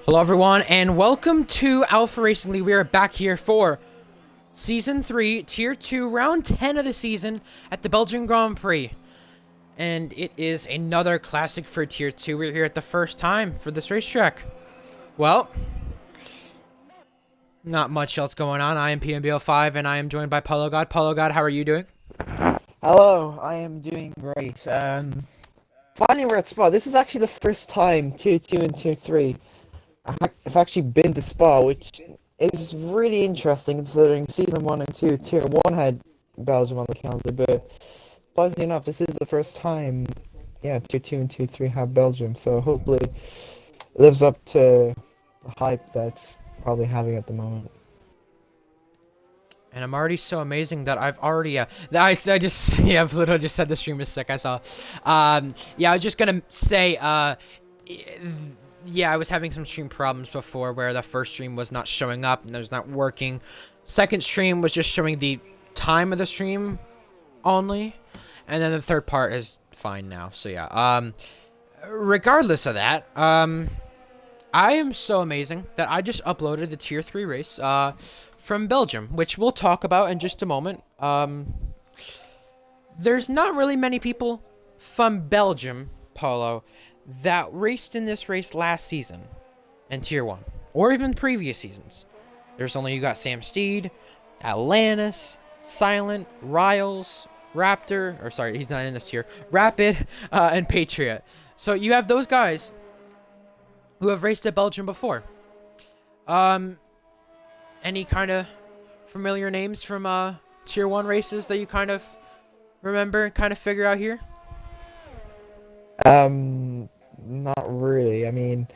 Hello everyone, and welcome to Alpha Racing League. We are back here for Season 3, Tier 2, Round 10 of the season at the Belgian Grand Prix. And it is another classic for Tier 2. We're here at the first time for this racetrack. Well, not much else going on. I am PMBL5, and I am joined by Polo God. Polo God, how are you doing? Hello, I am doing great. Finally we're at Spa. This is actually the first time Tier 2 and Tier 3 I've actually been to Spa, which is really interesting considering Season 1 and 2, Tier 1 had Belgium on the calendar, but surprisingly enough, this is the first time, yeah, Tier 2 and Tier 3 have Belgium, so hopefully it lives up to the hype that's probably having at the moment. And I'm already so amazing that I've already, I just, yeah, I've literally just said the stream is sick, I saw. Yeah, I was just gonna say, yeah, I was having some stream problems before where the first stream was not showing up and it was not working. Second stream was just showing the time of the stream only. And then the third part is fine now. So yeah, regardless of that, I am so amazing that I just uploaded the Tier 3 race, from Belgium, which we'll talk about in just a moment. There's not really many people from Belgium, Polo, that raced in this race last season in Tier 1, or even previous seasons. There's only, you got Sam Steed, Atlantis, Silent, Riles, Raptor, or sorry, he's not in this tier, Rapid, and Patriot. So you have those guys who have raced at Belgium before. Any kind of familiar names from Tier 1 races that you kind of remember and kind of figure out here? Not really. I mean,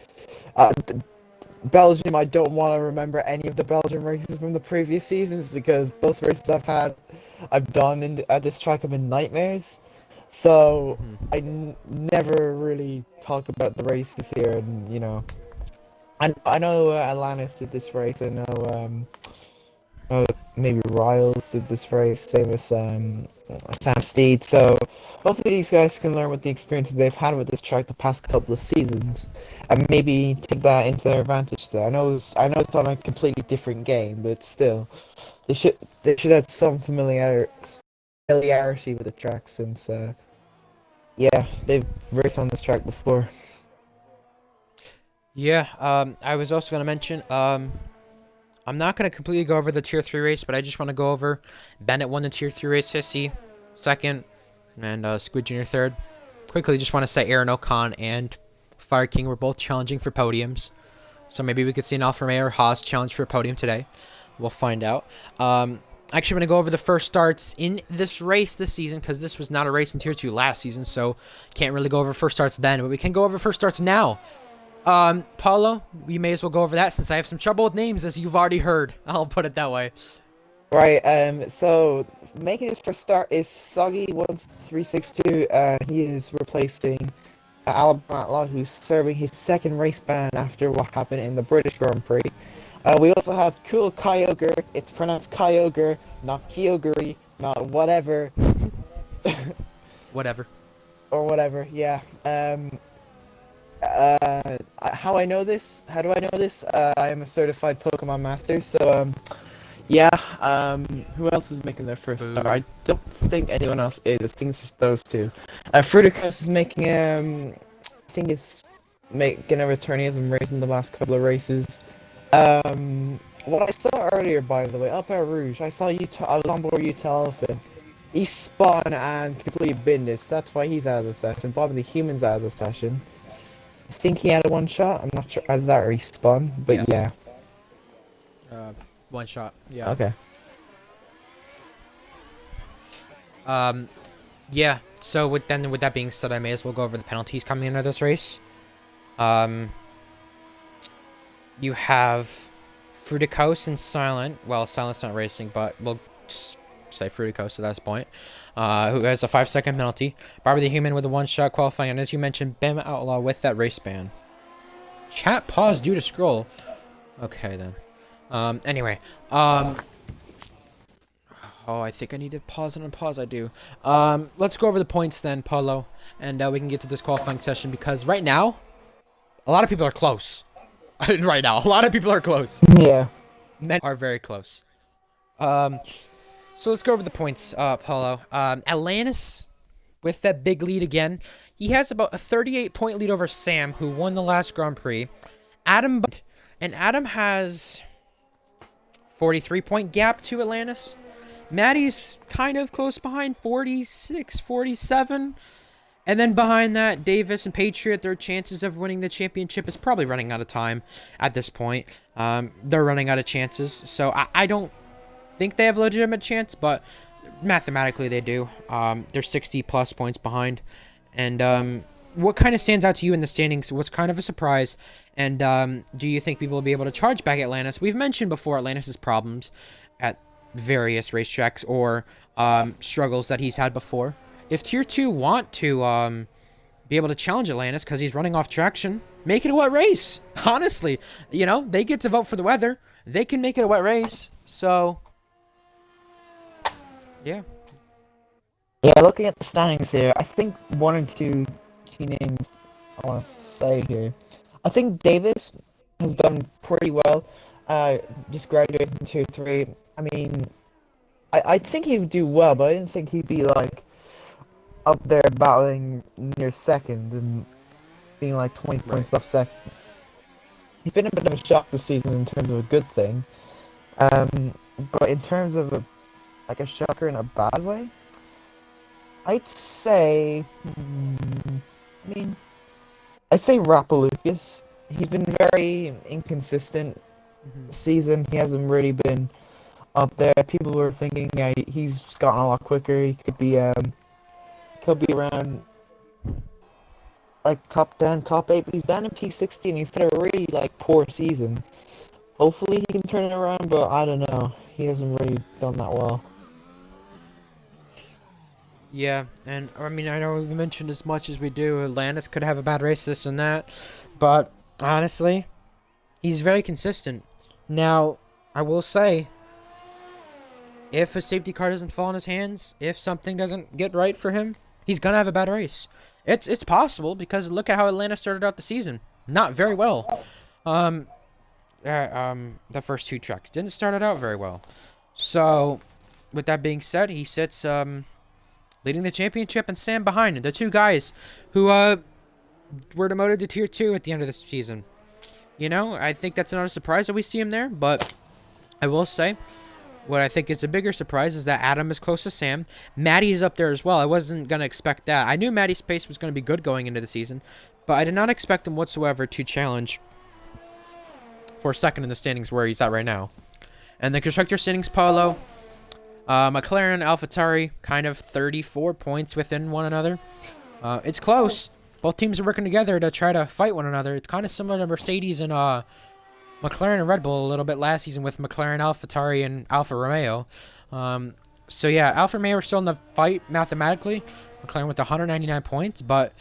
Belgium, I don't want to remember any of the Belgian races from the previous seasons because both races I've done at this track have been nightmares. So I never really talk about the races here, and you know, I know Atlantis did this race. I know maybe Riles did this race. Same with Sam Steed. So hopefully these guys can learn with the experiences they've had with this track the past couple of seasons, and maybe take that into their advantage. There, I know it's on a completely different game, but still, they should have some familiarity with the track since yeah, they've raced on this track before. Yeah, I was also going to mention, I'm not going to completely go over the Tier 3 race, but I just want to go over Bennett won the Tier 3 race, Hissy second, and Squid Jr. third. Quickly, just want to say Aaron O'Con and Fire King were both challenging for podiums. So maybe we could see an Alfa Romeo or Haas challenge for a podium today. We'll find out. Actually, I'm going to go over the first starts in this race this season, because this was not a race in Tier 2 last season, so can't really go over first starts then, but we can go over first starts now. Paulo, we may as well go over that since I have some trouble with names, as you've already heard. I'll put it that way. Right, so making his first start is Soggy1362. He is replacing Alabama Outlaw, who's serving his second race ban after what happened in the British Grand Prix. We also have Cool Kyogre. It's pronounced Kyogre, not Kyogre, not whatever. Whatever. Or whatever, yeah. How I know this? How do I know this? I am a certified Pokemon master, so yeah. Who else is making their first start? I don't think anyone else is. I think it's just those two. Fruticus is making I think it's making a return. He hasn't raced in the last couple of races. What I saw earlier, by the way, up at Rouge, I saw I was on board Utah Elephant. He spun and completely binned it. So that's why he's out of the session. Bobby the Human's out of the session. I think he had a one shot. I'm not sure either that or he spun, but yes. Yeah. One shot. Yeah. Okay. Yeah. So with that being said, I may as well go over the penalties coming into this race. You have Fruticose and Silent. Well, Silent's not racing, but we'll just say Fruticose at that point. Who has a 5-second penalty. Barbara the Human with a one-shot qualifying, and as you mentioned, Bam Outlaw with that race ban. Chat paused due to scroll. Okay then. Anyway. Oh, I think I need to pause and unpause. I do. Let's go over the points then, Paulo, and we can get to this qualifying session because right now, a lot of people are close. right now. A lot of people are close. Yeah. Men are very close. So let's go over the points, Paulo. Atlantis with that big lead again. He has about a 38-point lead over Sam, who won the last Grand Prix. Adam has 43-point gap to Atlantis. Maddie's kind of close behind, 46, 47. And then behind that, Davis and Patriot, their chances of winning the championship is probably running out of time at this point. They're running out of chances. So I don't think they have a legitimate chance, but mathematically they do. They're 60-plus points behind. And what kind of stands out to you in the standings? What's kind of a surprise? And do you think people will be able to charge back Atlantis? We've mentioned before Atlantis' problems at various racetracks or struggles that he's had before. If Tier 2 want to be able to challenge Atlantis because he's running off traction, make it a wet race. Honestly, you know, they get to vote for the weather. They can make it a wet race. So, yeah. Yeah, looking at the standings here, I think one or two key names I want to say here. I think Davis has done pretty well. Just graduated in Tier 3. I mean, I think he would do well, but I didn't think he'd be, like, up there battling near second and being, like, 20 points off second. He's been a bit of a shock this season in terms of a good thing. But in terms of, a shocker in a bad way, I'd say... I'd say Rappalucas. He's been very inconsistent this season. He hasn't really been up there. People were thinking he's gotten a lot quicker. He could be around like top 10, top 8. But he's down in P60 and he's had a really poor season. Hopefully he can turn it around, but I don't know. He hasn't really done that well. Yeah, and I mean, I know we mentioned as much as we do, Atlantis could have a bad race, this and that, but honestly, he's very consistent. Now, I will say, if a safety car doesn't fall in his hands, if something doesn't get right for him, he's gonna have a bad race. It's possible, because look at how Atlanta started out the season. Not very well. The first two tracks didn't start it out very well. So, with that being said, he sits, leading the championship and Sam behind him. The two guys who were demoted to Tier 2 at the end of the season. You know, I think that's not a surprise that we see him there, but I will say what I think is a bigger surprise is that Adam is close to Sam. Maddie is up there as well. I wasn't going to expect that. I knew Maddie's pace was going to be good going into the season, but I did not expect him whatsoever to challenge for second in the standings where he's at right now. And the constructor standings, Paulo... McLaren and AlphaTauri kind of 34 points within one another. It's close. Both teams are working together to try to fight one another. It's kind of similar to Mercedes and McLaren and Red Bull a little bit last season with McLaren, AlphaTauri, and Alfa Romeo. So yeah, Alfa Romeo are still in the fight mathematically. McLaren with 199 points, but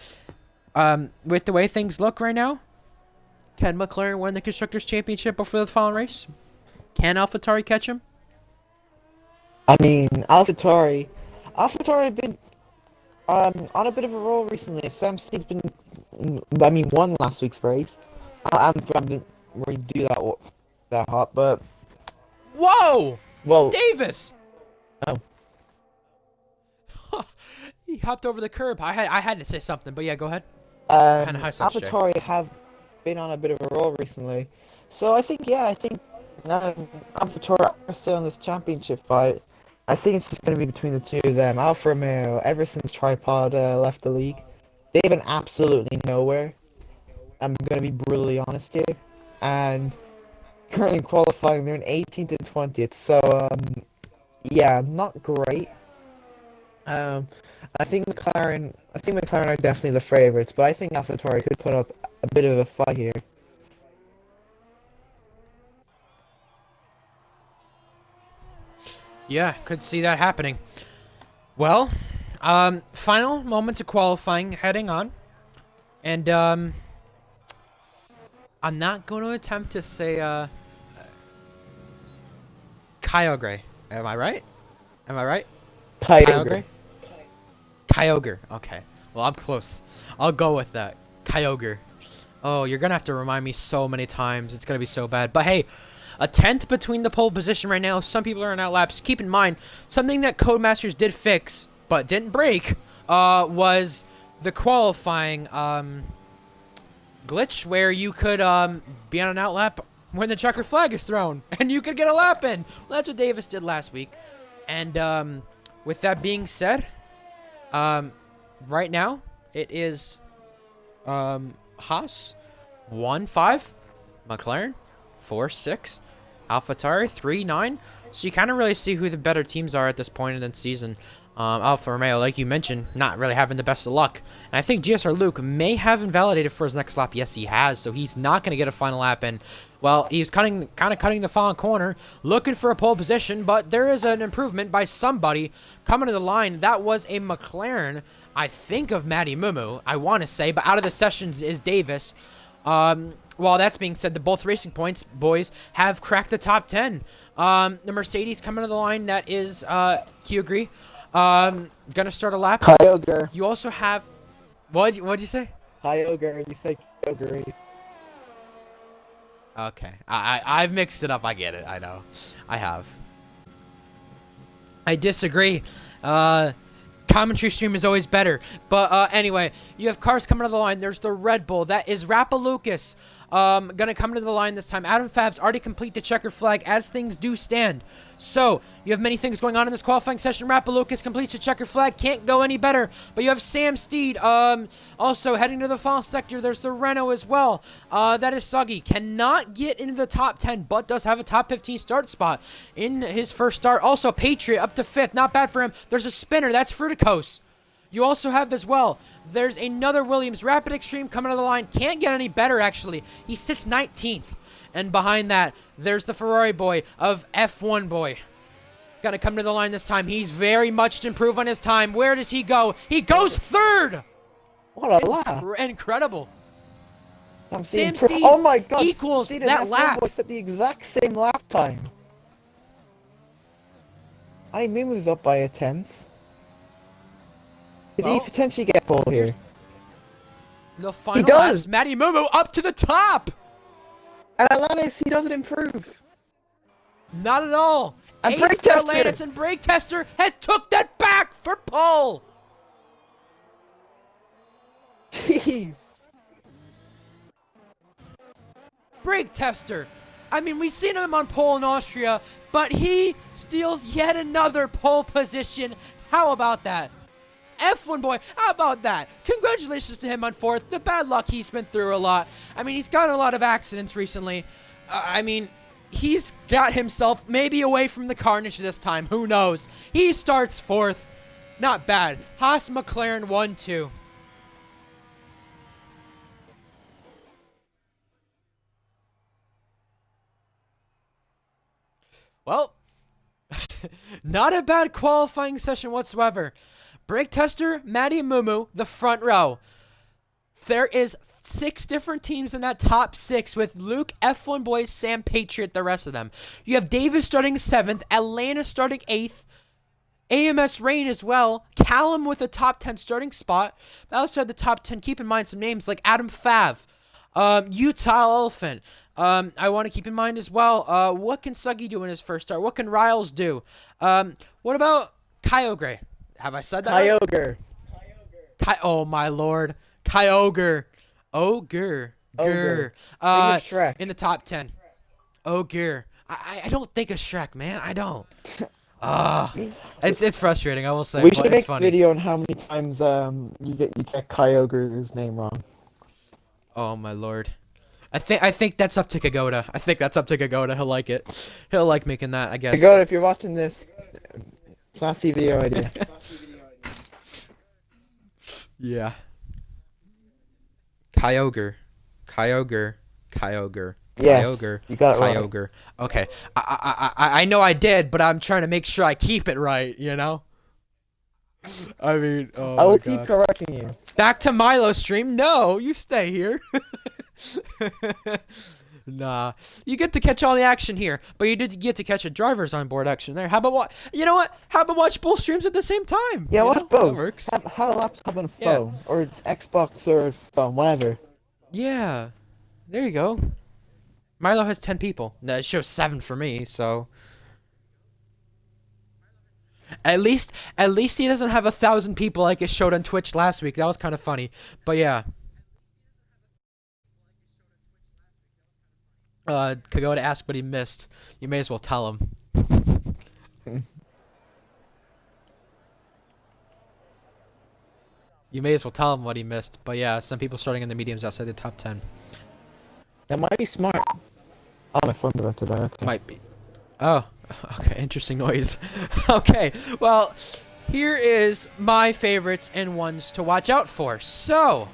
with the way things look right now, can McLaren win the Constructors' Championship before the final race? Can AlphaTauri catch him? I mean, AlphaTauri have been on a bit of a roll recently. Sam Steed's been, won last week's race. I didn't really do that hot, but... Whoa! Whoa! Davis! Oh. He hopped over the curb. I had to say something, but yeah, go ahead. AlphaTauri have been on a bit of a roll recently. So I think AlphaTauri are still in this championship fight. I think it's just going to be between the two of them. Alfa Romeo, ever since Tripod left the league, they've been absolutely nowhere. I'm going to be brutally honest here. And currently qualifying, they're in 18th and 20th. So, yeah, not great. I think McLaren are definitely the favorites, but I think AlphaTauri could put up a bit of a fight here. Yeah, could see that happening. Well, final moments of qualifying heading on. And, I'm not going to attempt to say, Kyogre. Am I right? Kyogre. Kyogre. Okay. Well, I'm close. I'll go with that. Kyogre. Oh, you're gonna have to remind me so many times. It's gonna be so bad. But hey, a tenth between the pole position right now. Some people are in outlaps. Keep in mind, something that Codemasters did fix, but didn't break, was the qualifying glitch where you could be on an outlap when the checker flag is thrown, and you could get a lap in. Well, that's what Davis did last week. And with that being said, right now it is Haas 1-5, McLaren 4-6, AlphaTauri 3-9. So you kind of really see who the better teams are at this point in the season. Alfa Romeo, like you mentioned, not really having the best of luck. And I think GSR Luke may have invalidated for his next lap. Yes, he has. So he's not going to get a final lap in. Well, he's kind of cutting the final corner, looking for a pole position, but there is an improvement by somebody coming to the line. That was a McLaren, I think, of Matty Mumu, I want to say, but out of the sessions is Davis. While that's being said, the both Racing Points boys have cracked the top 10. The Mercedes coming to the line, that is Kyogre. Gonna start a lap. Kyogre. You also have... What'd you say? Kyogre. You say Kyogre. Okay. I've mixed it up. I get it. I know. I have. I disagree. Commentary stream is always better. But anyway, you have cars coming to the line. There's the Red Bull. That is Rapalucas. Gonna come to the line this time. Adam Fav's already complete the checker flag as things do stand. So, you have many things going on in this qualifying session. Rapalucas completes the checker flag. Can't go any better. But you have Sam Steed. Also, heading to the final sector, there's the Renault as well. That is Suggy. Cannot get into the top 10, but does have a top 15 start spot in his first start. Also, Patriot up to 5th. Not bad for him. There's a spinner. That's Fruticos. You also have as well, there's another Williams. Rapid Extreme coming to the line. Can't get any better, actually. He sits 19th. And behind that, there's the Ferrari boy of F1 boy. Gonna come to the line this time. He's very much to improve on his time. Where does he go? He goes 3rd! What a lap. Incredible. Sam Steed oh my God, equals that lap. Boy set the exact same lap time. I mean, Mumu's up by a 10th. Did he potentially get pole here? The final laps, Matty Mumu up to the top! And Atlantis, he doesn't improve. Not at all. And Brake Tester! Atlantis and Brake Tester has took that back for pole! Jeez. Brake Tester. I mean, we've seen him on pole in Austria, but he steals yet another pole position. How about that? F1 boy, how about that? Congratulations to him on 4th. The bad luck he's been through a lot. I mean, he's gotten a lot of accidents recently. I mean, he's got himself maybe away from the carnage this time. Who knows? He starts 4th. Not bad. Haas McLaren 1-2. Well, not a bad qualifying session whatsoever. Brake Tester, Matty Mumu, the front row. There is 6 different teams in that top 6 with Luke, F1 Boys, Sam, Patriot, the rest of them. You have Davis starting 7th, Atlanta starting 8th, AMS Rain as well, Callum with a top 10 starting spot. Outside the top 10, keep in mind some names like Adam Fav, Utah Elephant. I want to keep in mind as well, what can Suggy do in his first start? What can Riles do? What about Kyogre? Have I said that Kyogre. right? Oh, my lord. Kyogre. Ogre. Ogre. In the top 10. Ogre. I don't think of Shrek, man. I don't. It's frustrating, I will say. We should make a funny. video on how many times you get Kyogre's name wrong. Oh, my lord. I think that's up to Kagoda. I think that's up to Kagoda. He'll like it. He'll like making that, I guess. Kagoda, if you're watching this, classy video idea. Yeah. Kyogre. Kyogre. Kyogre. Yes, Kyogre. you got it right. Kyogre. Okay. I know I did, but I'm trying to make sure I keep it right, you know? I mean, oh I will my keep God. correcting you. Back to Milo stream. No, you stay here. Nah, you get to catch all the action here, but you did get to catch a driver's on board action there. How about what? You know what? How about watch both streams at the same time? Yeah, watch both. That works. Have a laptop and phone, or Xbox or phone, whatever. Yeah, there you go. Milo has 10 people. No, it shows 7 for me, so at least he doesn't have 1,000 people like it showed on Twitch last week. That was kind of funny. But yeah, could go to ask what he missed. You may as well tell him. You may as well tell him what he missed. But yeah, some people starting in the mediums outside the top 10 That might be smart. Oh, my phone about to die. Okay. might be. Oh, okay. Interesting noise. Okay, well, here is my favorites and ones to watch out for. So,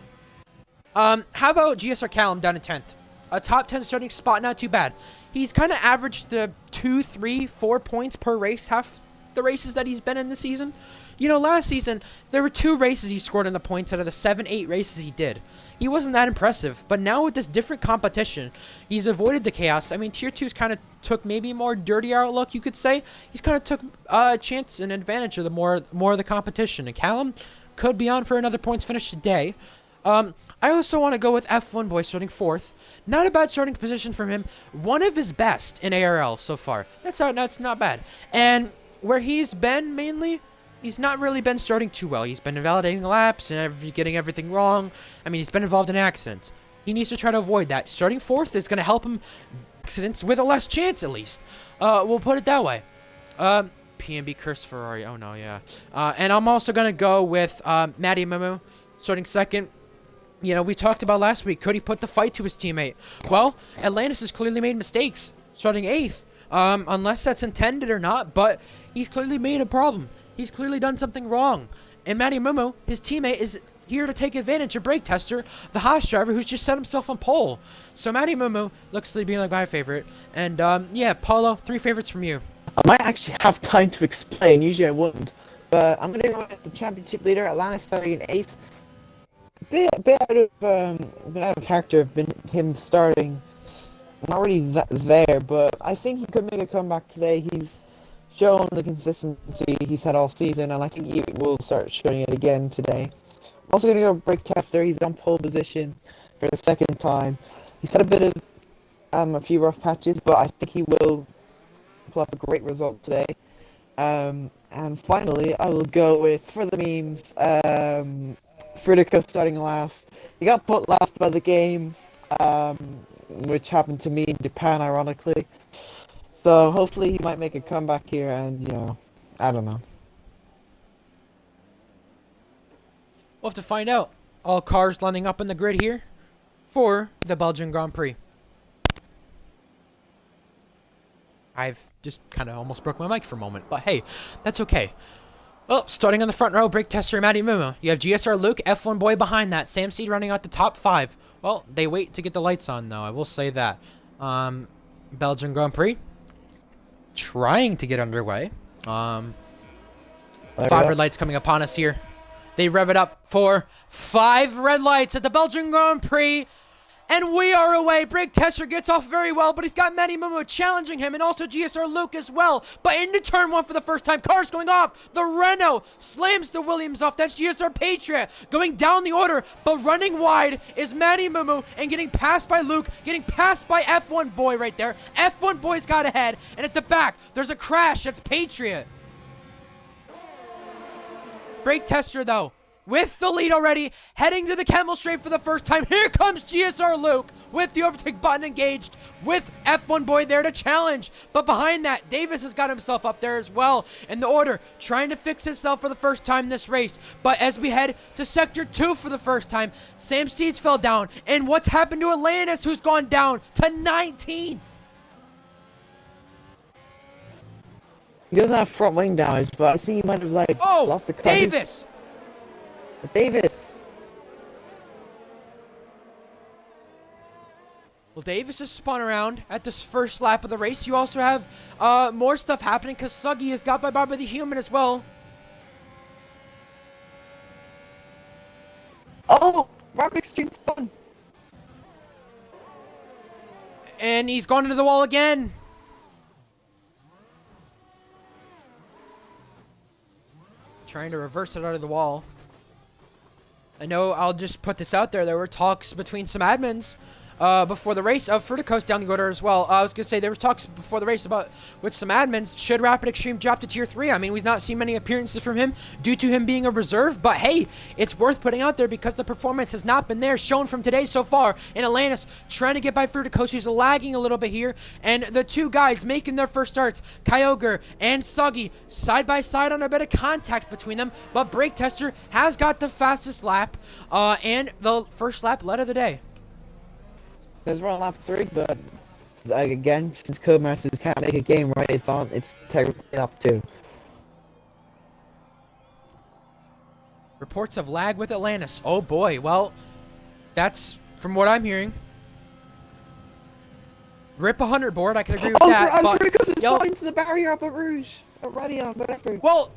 how about GSR Callum down in 10th? A top 10 starting spot, not too bad. He's kind of averaged the 2, 3, 4 points per race, half the races that he's been in this season. You know, last season, there were 2 races he scored in the points out of the 7, 8 races he did. He wasn't that impressive, but now with this different competition, he's avoided the chaos. I mean, Tier 2's kind of took maybe more dirty outlook, you could say. He's kind of took a chance and advantage of the more of the competition. And Callum could be on for another points finish today. I also want to go with F1 Boy starting 4th. Not a bad starting position from him. One of his best in ARL so far. That's not bad. And where he's been mainly, he's not really been starting too well. He's been invalidating laps and getting everything wrong. I mean, he's been involved in accidents. He needs to try to avoid that. Starting 4th is going to help him accidents with a less chance at least. We'll put it that way. PNB Curse Ferrari. Oh no, yeah. And I'm also going to go with Matty Mumu starting 2nd. You know, we talked about last week, could he put the fight to his teammate? Well, Atlantis has clearly made mistakes, starting 8th. Unless that's intended or not, but he's clearly made a problem. He's clearly done something wrong. And Matty Mumu, his teammate, is here to take advantage of Brake Tester, the Haas driver who's just set himself on pole. So Matty Mumu looks to be like my favorite. And yeah, Paulo, 3 favorites from you. I might actually have time to explain. Usually I wouldn't. But I'm going to go with the championship leader, Atlantis, starting in 8th. Bit out of character, been him starting. Not really there, but I think he could make a comeback today. He's shown the consistency he's had all season, and I think he will start showing it again today. I'm also going to go Brake Tester. He's on pole position for the 2nd time. He's had a bit of a few rough patches, but I think he will pull up a great result today. And finally, I will go with, for the memes, Fridico starting last. He got put last by the game, which happened to me in Japan, ironically. So hopefully he might make a comeback here, and you know, I don't know. We'll have to find out. All cars lining up in the grid here for the Belgian Grand Prix. I've just kind of almost broke my mic for a moment, but hey, that's okay. Well, starting on the front row, Brake Tester and Matty Mumu. You have GSR Luke, F1 Boy behind that. Sam Seed running out the top 5. Well, they wait to get the lights on, though. I will say that. Belgian Grand Prix trying to get underway. 5 red lights coming upon us here. They rev it up for 5 red lights at the Belgian Grand Prix. And we are away. Brake Tester gets off very well, but he's got Matty Mumu challenging him, and also GSR Luke as well. But into turn 1 for the first time. Cars going off. The Renault slams the Williams off. That's GSR Patriot going down the order, but running wide is Matty Mumu and getting passed by Luke, getting passed by F1 Boy right there. F1 Boy's got ahead, and at the back, there's a crash. That's Patriot. Brake Tester, though, with the lead already, heading to the Camel Straight for the first time. Here comes GSR Luke with the overtake button engaged, with F1 Boy there to challenge. But behind that, Davis has got himself up there as well in the order, trying to fix himself for the first time this race. But as we head to Sector 2 for the first time, Sam Steeds fell down. And what's happened to Atlantis, who's gone down to 19th? He doesn't have front wing damage, but I think he might have lost the car. Davis! Well, Davis has spun around at this first lap of the race. You also have more stuff happening because Suggy is got by Bobby the Human as well. Oh! Rock Extreme spun! And he's gone into the wall again. Trying to reverse it out of the wall. I know I'll just put this out there. There were talks between some admins before the race of Fruticos down the order as well. I was going to say there were talks before the race with some admins. Should Rapid Extreme drop to Tier 3? I mean, we've not seen many appearances from him due to him being a reserve. But hey, it's worth putting out there because the performance has not been there shown from today so far. In Atlantis, trying to get by Fruticos, who's lagging a little bit here. And the two guys making their first starts, Kyogre and Suggy, side by side on a bit of contact between them. But Brake Tester has got the fastest lap and the first lap led of the day. There's we're on lap 3, but like, again, since Codemasters can't make a game right, it's technically lap 2. Reports of lag with Atlantis. Oh boy, well, that's from what I'm hearing. Rip 100 board, I can agree with that. Oh, because it's going to the barrier up at Rouge. At Radion, whatever. Well,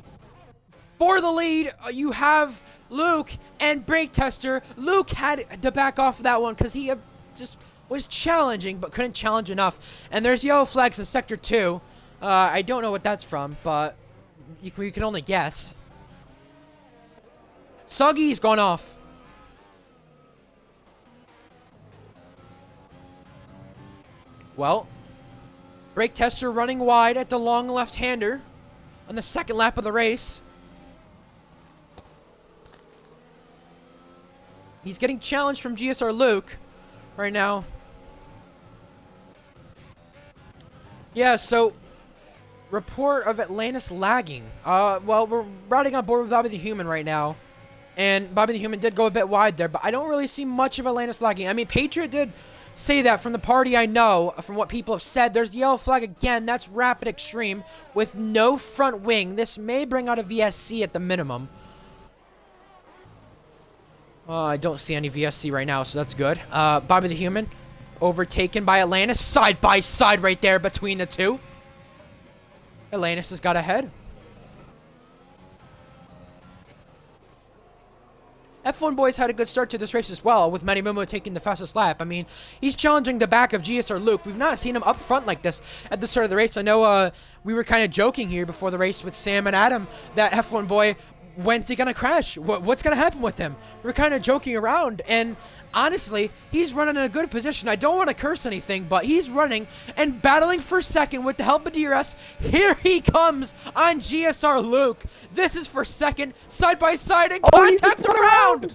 for the lead, you have Luke and Brake Tester. Luke had to back off of that one because he just was challenging, but couldn't challenge enough. And there's yellow flags in Sector 2. I don't know what that's from, but you can only guess. Suggy's gone off. Well, Brake Tester running wide at the long left-hander on the second lap of the race. He's getting challenged from GSR Luke right now. Yeah, so report of Atlantis lagging. Well, we're riding on board with Bobby the Human right now. And Bobby the Human did go a bit wide there, but I don't really see much of Atlantis lagging. I mean, Patriot did say that from the party I know, from what people have said. There's the yellow flag again. That's Rapid Extreme with no front wing. This may bring out a VSC at the minimum. I don't see any VSC right now, so that's good. Bobby the Human overtaken by Atlantis. Side by side right there between the two. Atlantis has got ahead. F1 Boys had a good start to this race as well, with Manny Momo taking the fastest lap. I mean, he's challenging the back of GSR Luke. We've not seen him up front like this at the start of the race. I know we were kind of joking here before the race with Sam and Adam that F1 Boy, when's he going to crash? What's going to happen with him? We're kind of joking around, and honestly, he's running in a good position. I don't want to curse anything, but he's running and battling for second with the help of DRS. Here he comes on GSR Luke. This is for second, side by side, and contact around.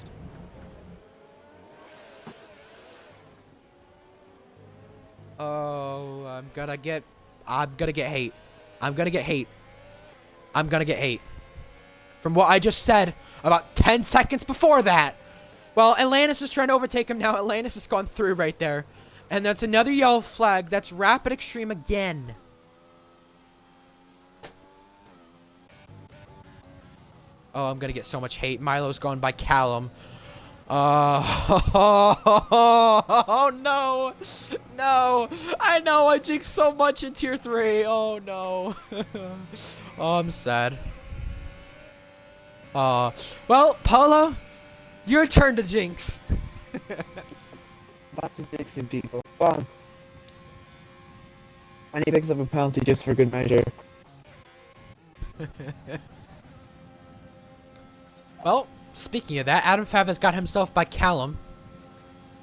Oh, I'm gonna get hate. I'm gonna get hate. From what I just said about 10 seconds before that. Well, Atlantis is trying to overtake him now. Atlantis has gone through right there. And that's another yellow flag. That's Rapid Extreme again. Oh, I'm going to get so much hate. Milo's gone by Callum. Oh, no. No. I know I jinxed so much in Tier 3. Oh, no. Oh, I'm sad. Well, Paulo, your turn to jinx. Back to jinxing people. Fun. And he picks up a penalty just for good measure. Well, speaking of that, Adam Fav has got himself by Callum.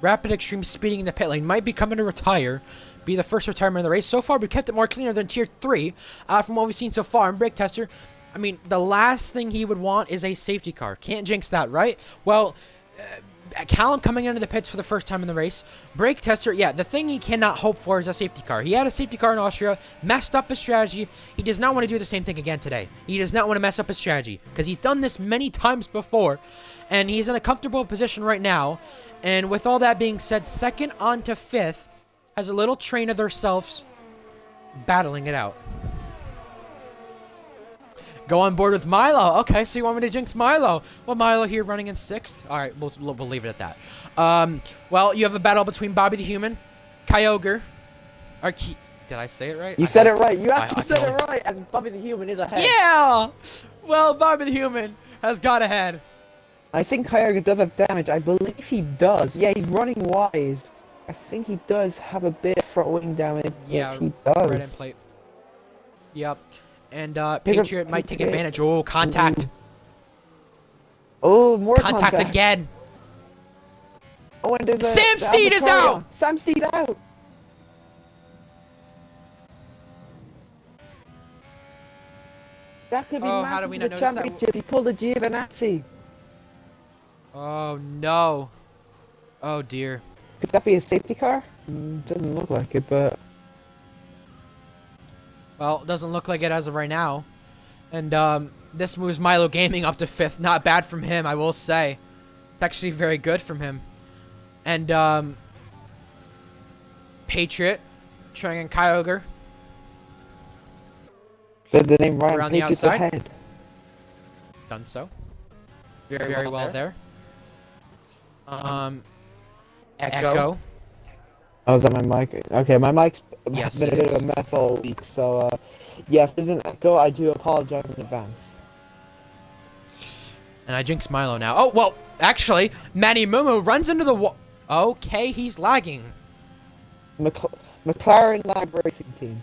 Rapid Extreme speeding in the pit lane. Might be coming to retire. Be the first retirement in the race. So far, we kept it more cleaner than Tier 3 from what we've seen so far. And Brake Tester, I mean, the last thing he would want is a safety car. Can't jinx that, right? Well, Callum coming into the pits for the first time in the race. Brake Tester, yeah, the thing he cannot hope for is a safety car. He had a safety car in Austria, messed up his strategy. He does not want to do the same thing again today. He does not want to mess up his strategy because he's done this many times before, and he's in a comfortable position right now. And with all that being said, second on to fifth has a little train of themselves battling it out. Go on board with Milo. Okay, so you want me to jinx Milo? Well, Milo here running in sixth. All right, we'll leave it at that. Well, you have a battle between Bobby the Human, Kyogre, did I say it right? You said it right. You actually said it right, and Bobby the Human is ahead. Yeah! Well, Bobby the Human has got ahead. I think Kyogre does have damage. I believe he does. Yeah, he's running wide. I think he does have a bit of front wing damage. Yeah, yes, he does. Red end plate. Yep. And Patriot might take advantage. Oh, contact. Ooh. Oh, more contact again. Oh, and there's a... Sam the Seed is Victoria. out! Sam Seed's out! That could be Oh, how massive did we for not the notice that? championship. He pulled a Giovinazzi. Oh, no. Oh, dear. Could that be a safety car? Doesn't look like it, but... Well, it doesn't look like it as of right now. And this moves Milo Gaming up to 5th. Not bad from him, I will say. It's actually very good from him. And Patriot, trying in Kyogre. Said the name Ryan Around the Patriots outside. ahead. It's done so. Very well there. Echo. Oh, is that my mic? Okay, my mic's Yes, been a it bit of is. a mess all week, so yeah, if there's an echo, I do apologize in advance. And I jinx Milo now. Oh, well, actually, Manny Mumu runs into the wall. Okay, he's lagging. McLaren Lag Racing Team.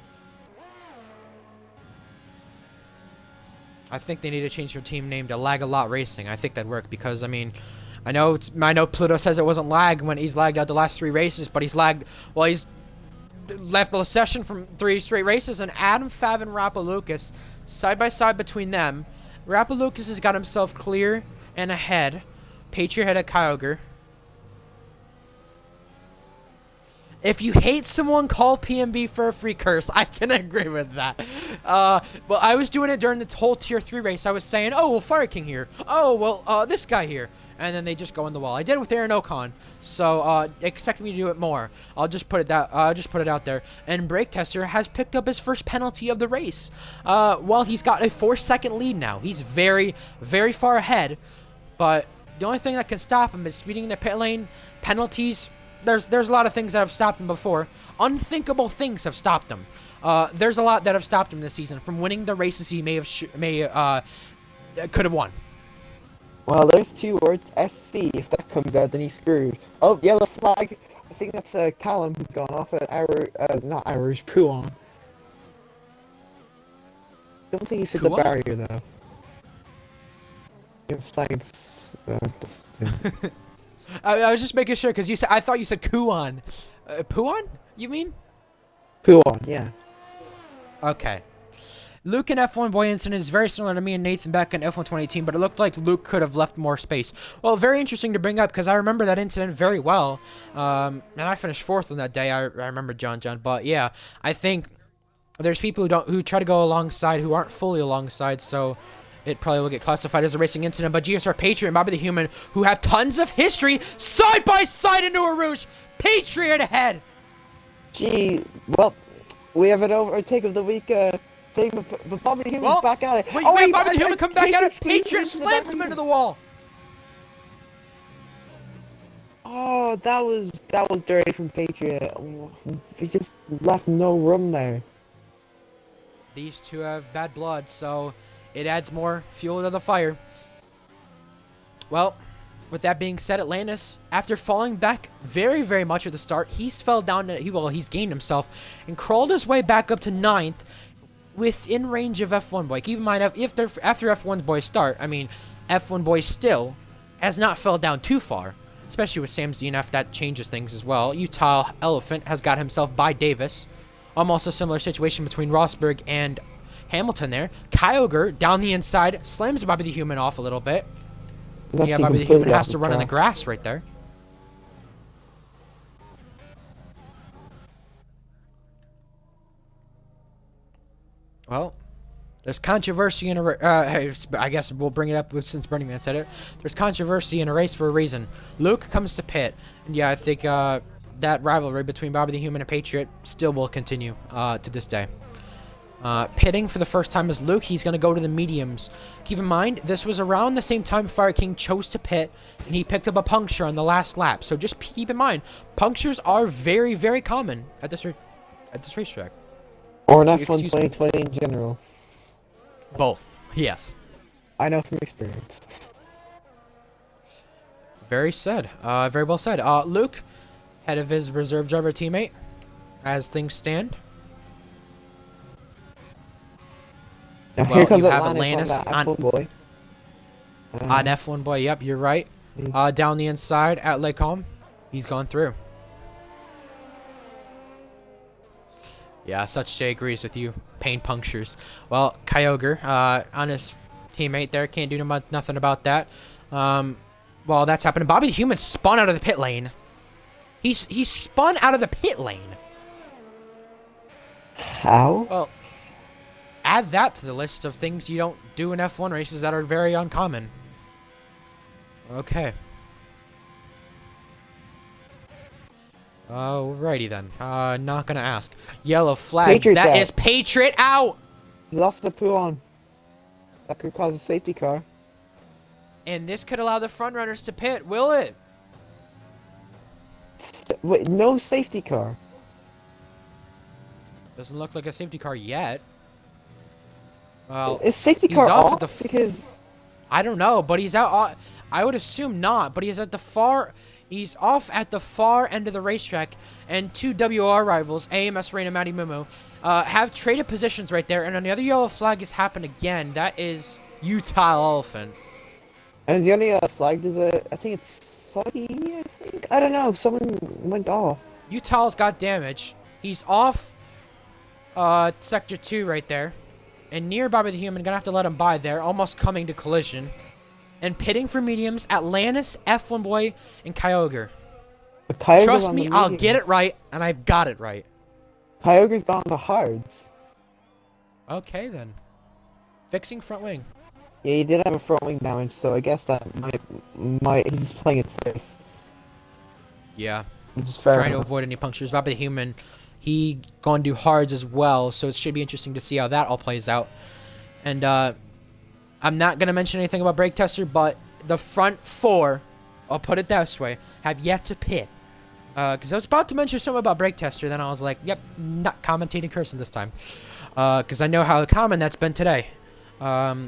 I think they need to change their team name to Lag a Lot Racing. I think that'd work because, I mean, I know Pluto says it wasn't lag when he's lagged out the last 3 races, but he's lagged, well, he's left the session from 3 straight races, and Adam, Fav, and Rappalucas, side by side between them. Rappalucas has got himself clear and ahead. Patriot ahead of Kyogre. If you hate someone, call PMB for a free curse. I can agree with that. Well, I was doing it during the whole Tier 3 race. I was saying, oh, well, Fire King here. Oh, well, this guy here. And then they just go in the wall. I did it with Aaron Ocon, so expect me to do it more. I'll just put it out there. And Brake Tester has picked up his first penalty of the race. Well, he's got a 4-second lead now. He's very, very far ahead. But the only thing that can stop him is speeding in the pit lane, penalties. There's a lot of things that have stopped him before. Unthinkable things have stopped him. There's a lot that have stopped him this season from winning the races he could have won. Well, there's 2 words, SC. If that comes out, then he's screwed. Oh, yellow flag. I think that's Callum who's gone off at not Irish, Puon. Don't think he's hit the Puon? barrier though. Your flags. I was just making sure because I thought you said Kuon. Puon? You mean? Puon, yeah. Okay. Luke in F1 Boy Incident is very similar to me and Nathan back in F1 2018, but it looked like Luke could have left more space. Well, very interesting to bring up because I remember that incident very well. And I finished 4th on that day. I remember John. But yeah, I think there's people who try to go alongside who aren't fully alongside, so it probably will get classified as a racing incident. But GSR Patriot and Bobby the Human, who have tons of history, side by side into a Rouge. Patriot ahead. Gee, well, we have an overtake of the week thing, but Bobby the Human's back at it. Wait, oh, Bobby the Human come back at it. Patriot squeezed slams him into the wall. Oh, that was dirty from Patriot. He just left no room there. These two have bad blood, so it adds more fuel to the fire. Well, with that being said, Atlantis, after falling back very, very much at the start, he's fell down to, he's gained himself and crawled his way back up to 9th within range of F1 Boy. Keep in mind, after F1 Boy start, I mean, F1 Boy still has not fell down too far, especially with Sam ZNF. That changes things as well. Utah Elephant has got himself by Davis. Almost a similar situation between Rosberg and Hamilton there. Kyogre down the inside slams Bobby the Human off a little bit. Yeah, Bobby the Human has to run in the grass right there. Well, there's controversy in a I guess we'll bring it up since Burning Man said it. There's controversy in a race for a reason. Luke comes to pit, and yeah, I think that rivalry between Bobby the Human and Patriot still will continue to this day. Pitting for the first time is Luke. He's going to go to the mediums. Keep in mind, this was around the same time Fire King chose to pit, and he picked up a puncture on the last lap. So just keep in mind, punctures are very, very common at this racetrack. Or an F1 2020 in general. Both, yes. I know from experience. Very said. Very well said. Luke, head of his reserve driver teammate, as things stand. Now Well, here comes you have Atlantis Atlantis on F1 Boy. On F1 Boy, yep, you're right. Down the inside at Lake Holm. He's gone through. Yeah, Such J agrees with you. Pain punctures. Well, Kyogre, on his teammate there, can't do nothing about that. Well, that's happening. Bobby the Human spun out of the pit lane. He's spun out of the pit lane. How? Well, add that to the list of things you don't do in F1 races that are very uncommon. Okay. Alrighty then. Not gonna ask. Yellow flags. Patriot's That out. is Patriot out! He lost the poo on. That could cause a safety car. And this could allow the front runners to pit, will it? Wait, no safety car. Doesn't look like a safety car yet. Well, Is safety he's car off off? at the Because I don't know, but he's out. I would assume not, but he's at the far. He's off at the far end of the racetrack, and two WR rivals, AMS Rain and Matty Mumu, have traded positions right there. And another yellow flag has happened again. That is Utah Elephant. and the only flag is I think it's Saudi. I think I don't know. Someone went off. Utah's got damage. He's off sector 2 right there. And near Bobby the Human, gonna have to let him by there, almost coming to collision. And pitting for mediums, Atlantis, F1 Boy, and Kyogre. But Kyogre's Trust on me, the I'll mediums. get it right, and I've got it right. Kyogre's gone to hards. Okay, then. Fixing front wing. Yeah, he did have a front wing damage, so I guess that might he's just playing it safe, Yeah. which is fair Trying to enough. avoid any punctures. Bobby the Human, he going to do hards as well, so it should be interesting to see how that all plays out. And, I'm not going to mention anything about Brake Tester, but the front 4, I'll put it this way, have yet to pit. Because I was about to mention something about Brake Tester, then I was like, yep, not commentating cursing this time. Because I know how common that's been today. But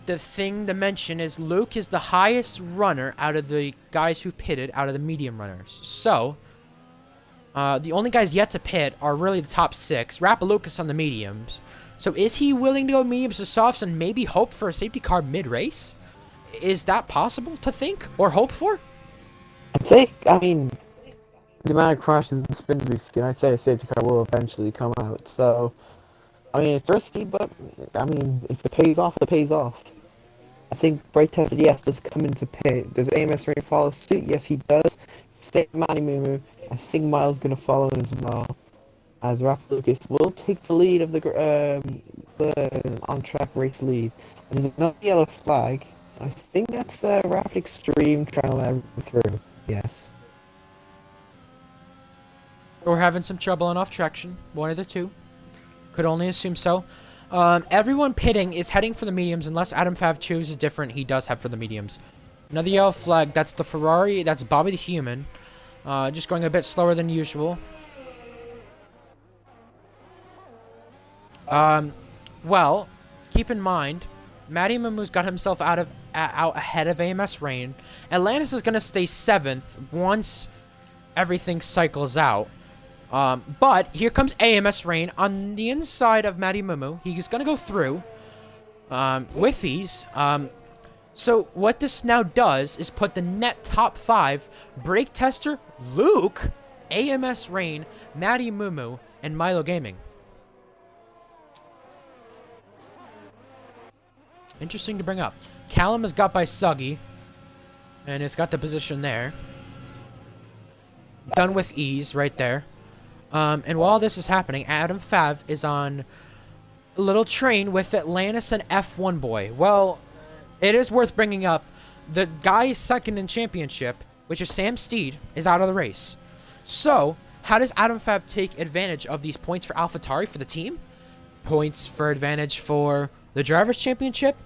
the thing to mention is Luke is the highest runner out of the guys who pitted, out of the medium runners. So, the only guys yet to pit are really the top 6. Rappalucas on the mediums. So is he willing to go mediums to softs and maybe hope for a safety car mid-race? Is that possible to think or hope for? I'd say, I mean, the amount of crashes and spins we've seen, I'd say a safety car will eventually come out. So, I mean, it's risky, but I mean, if it pays off, it pays off. I think Brake Tester, yes, does come into pit. Does AMS Ray follow suit? Yes, he does. Same Manny Mumu. I think Miles gonna follow as well. As Rappalucas will take the lead of the on-track race lead. There's another yellow flag. I think that's Rapid Extreme trying to let everyone through. Yes. Or having some trouble on off traction. One of the two. Could only assume so. Everyone pitting is heading for the mediums unless Adam Fav chooses different. He does head for the mediums. Another yellow flag. That's the Ferrari. That's Bobby the Human. Just going a bit slower than usual. Well, keep in mind, Matty Mumu's got himself out ahead of AMS Rain. Atlantis is gonna stay 7th once everything cycles out. But here comes AMS Rain on the inside of Matty Mumu. He's gonna go through with these. So what this now does is put the net top 5: Brake Tester, Luke, AMS Rain, Matty Mumu, and Milo Gaming. Interesting to bring up. Callum is got by Suggy, and it's got the position there. Done with ease right there. And while this is happening, Adam Fav is on a little train with Atlantis and F1 Boy. Well, it is worth bringing up. The guy second in championship, which is Sam Steed, is out of the race. So, how does Adam Fav take advantage of these points for AlphaTauri for the team? Points for advantage for the Drivers' Championship?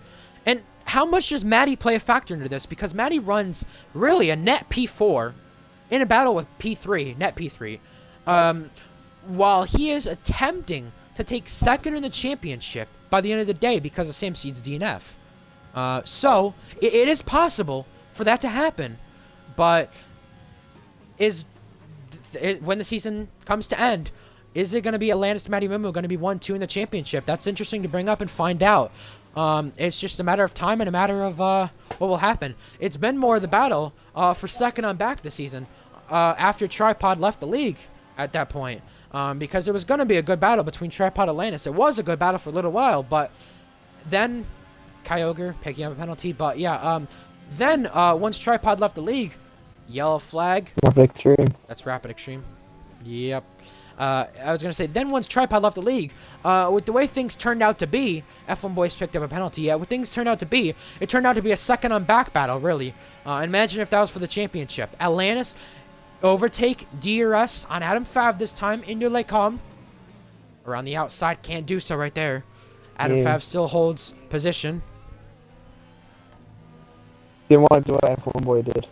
And how much does Matty play a factor into this? Because Matty runs really a net P4 in a battle with P3, net P3. While he is attempting to take second in the championship by the end of the day because of Sam Steed's DNF. So, it is possible for that to happen. But when the season comes to end, is it going to be Atlantis Matty Mumu going to be 1-2 in the championship? That's interesting to bring up and find out. It's just a matter of time and a matter of what will happen. It's been more of the battle for second on back this season after Tripod left the league at that point. Because it was going to be a good battle between Tripod and Atlantis. It was a good battle for a little while, but then Kyogre picking up a penalty. But yeah, then once Tripod left the league, yellow flag. Rapid Extreme. That's Rapid Extreme. Yep. I was going to say, then once Tripod left the league, with the way things turned out to be, F1 Boys picked up a penalty. Yeah, with things turned out to be, it turned out to be a second on back battle, really. Imagine if that was for the championship. Atlantis overtake DRS on Adam Fav this time into Lake Calm. Around the outside, can't do so right there. Adam Fav still holds position. Didn't want to do what F1 Boy did.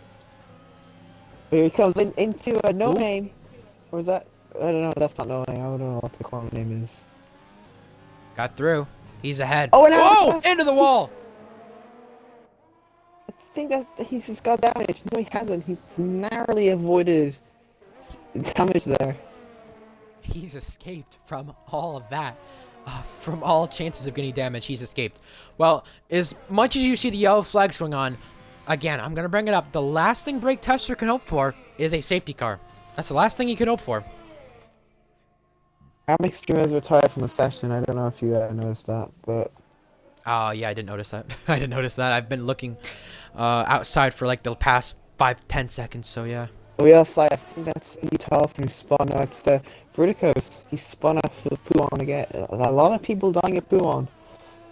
Here he comes into a no name. Or is that? I don't know. That's not no name. I don't know what the corner name is. Got through. He's ahead. Oh, and whoa! Into the wall! I think that he's just got damage. No, he hasn't. He's narrowly avoided damage there. He's escaped from all of that. From all chances of getting damage, he's escaped. Well, as much as you see the yellow flags going on, again, I'm going to bring it up. The last thing Brake Tester can hope for is a safety car. That's the last thing he can hope for. Rapid Extreme has retired from the session. I don't know if you noticed that, but... Oh, yeah, I didn't notice that. I didn't notice that. I've been looking outside for like the past 5-10 seconds, so yeah. We also, I think that's Utah who spun out Verticos. He spun out of Puon again. A lot of people dying at Puon.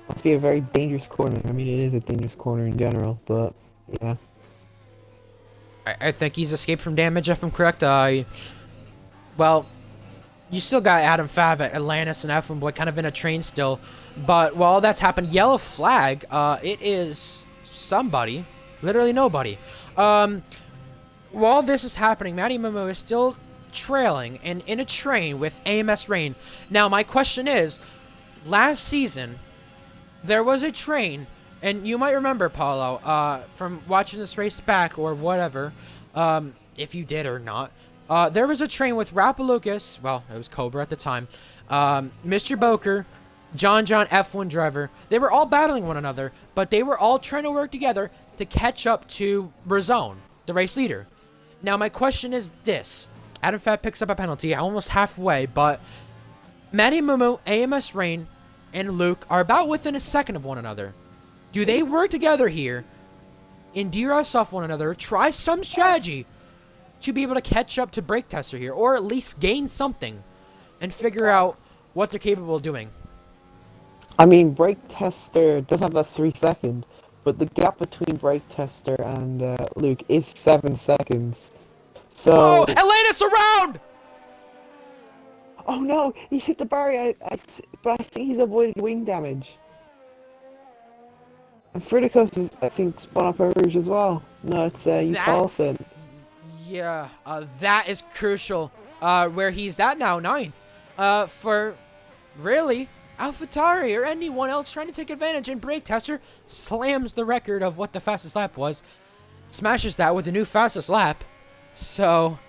Must be a very dangerous corner. I mean, it is a dangerous corner in general, but yeah. I think he's escaped from damage, if I'm correct. Well, you still got Adam Fav at Atlantis and F1 Boy kind of in a train still. But while that's happened, yellow flag, it is somebody. Literally nobody. While this is happening, Matty Momo is still trailing and in a train with AMS Rain. Now, my question is, last season, there was a train, and you might remember, Paulo, from watching this race back or whatever, if you did or not, there was a train with Rapalucas, well, it was Cobra at the time, Mr. Boker, John F1 driver. They were all battling one another, but they were all trying to work together to catch up to Razone, the race leader. Now, my question is this. Adam Fat picks up a penalty, almost halfway, but Matty Mumu, AMS Rain, and Luke are about within a second of one another. Do they work together here, DRS off one another, try some strategy to be able to catch up to Brake Tester here, or at least gain something and figure out what they're capable of doing? I mean, Brake Tester does have a 3 second, but the gap between Brake Tester and Luke is 7 seconds. So... Oh, Atlantis around! Oh no, he's hit the barrier, but I think he's avoided wing damage. And Fruticos is, I think, spun up a Rouge as well. No, it's Euphorphant. Yeah, that is crucial. Where he's at now, 9th. For, really, AlphaTauri or anyone else trying to take advantage, and Brake Tester slams the record of what the fastest lap was. Smashes that with the new fastest lap. So,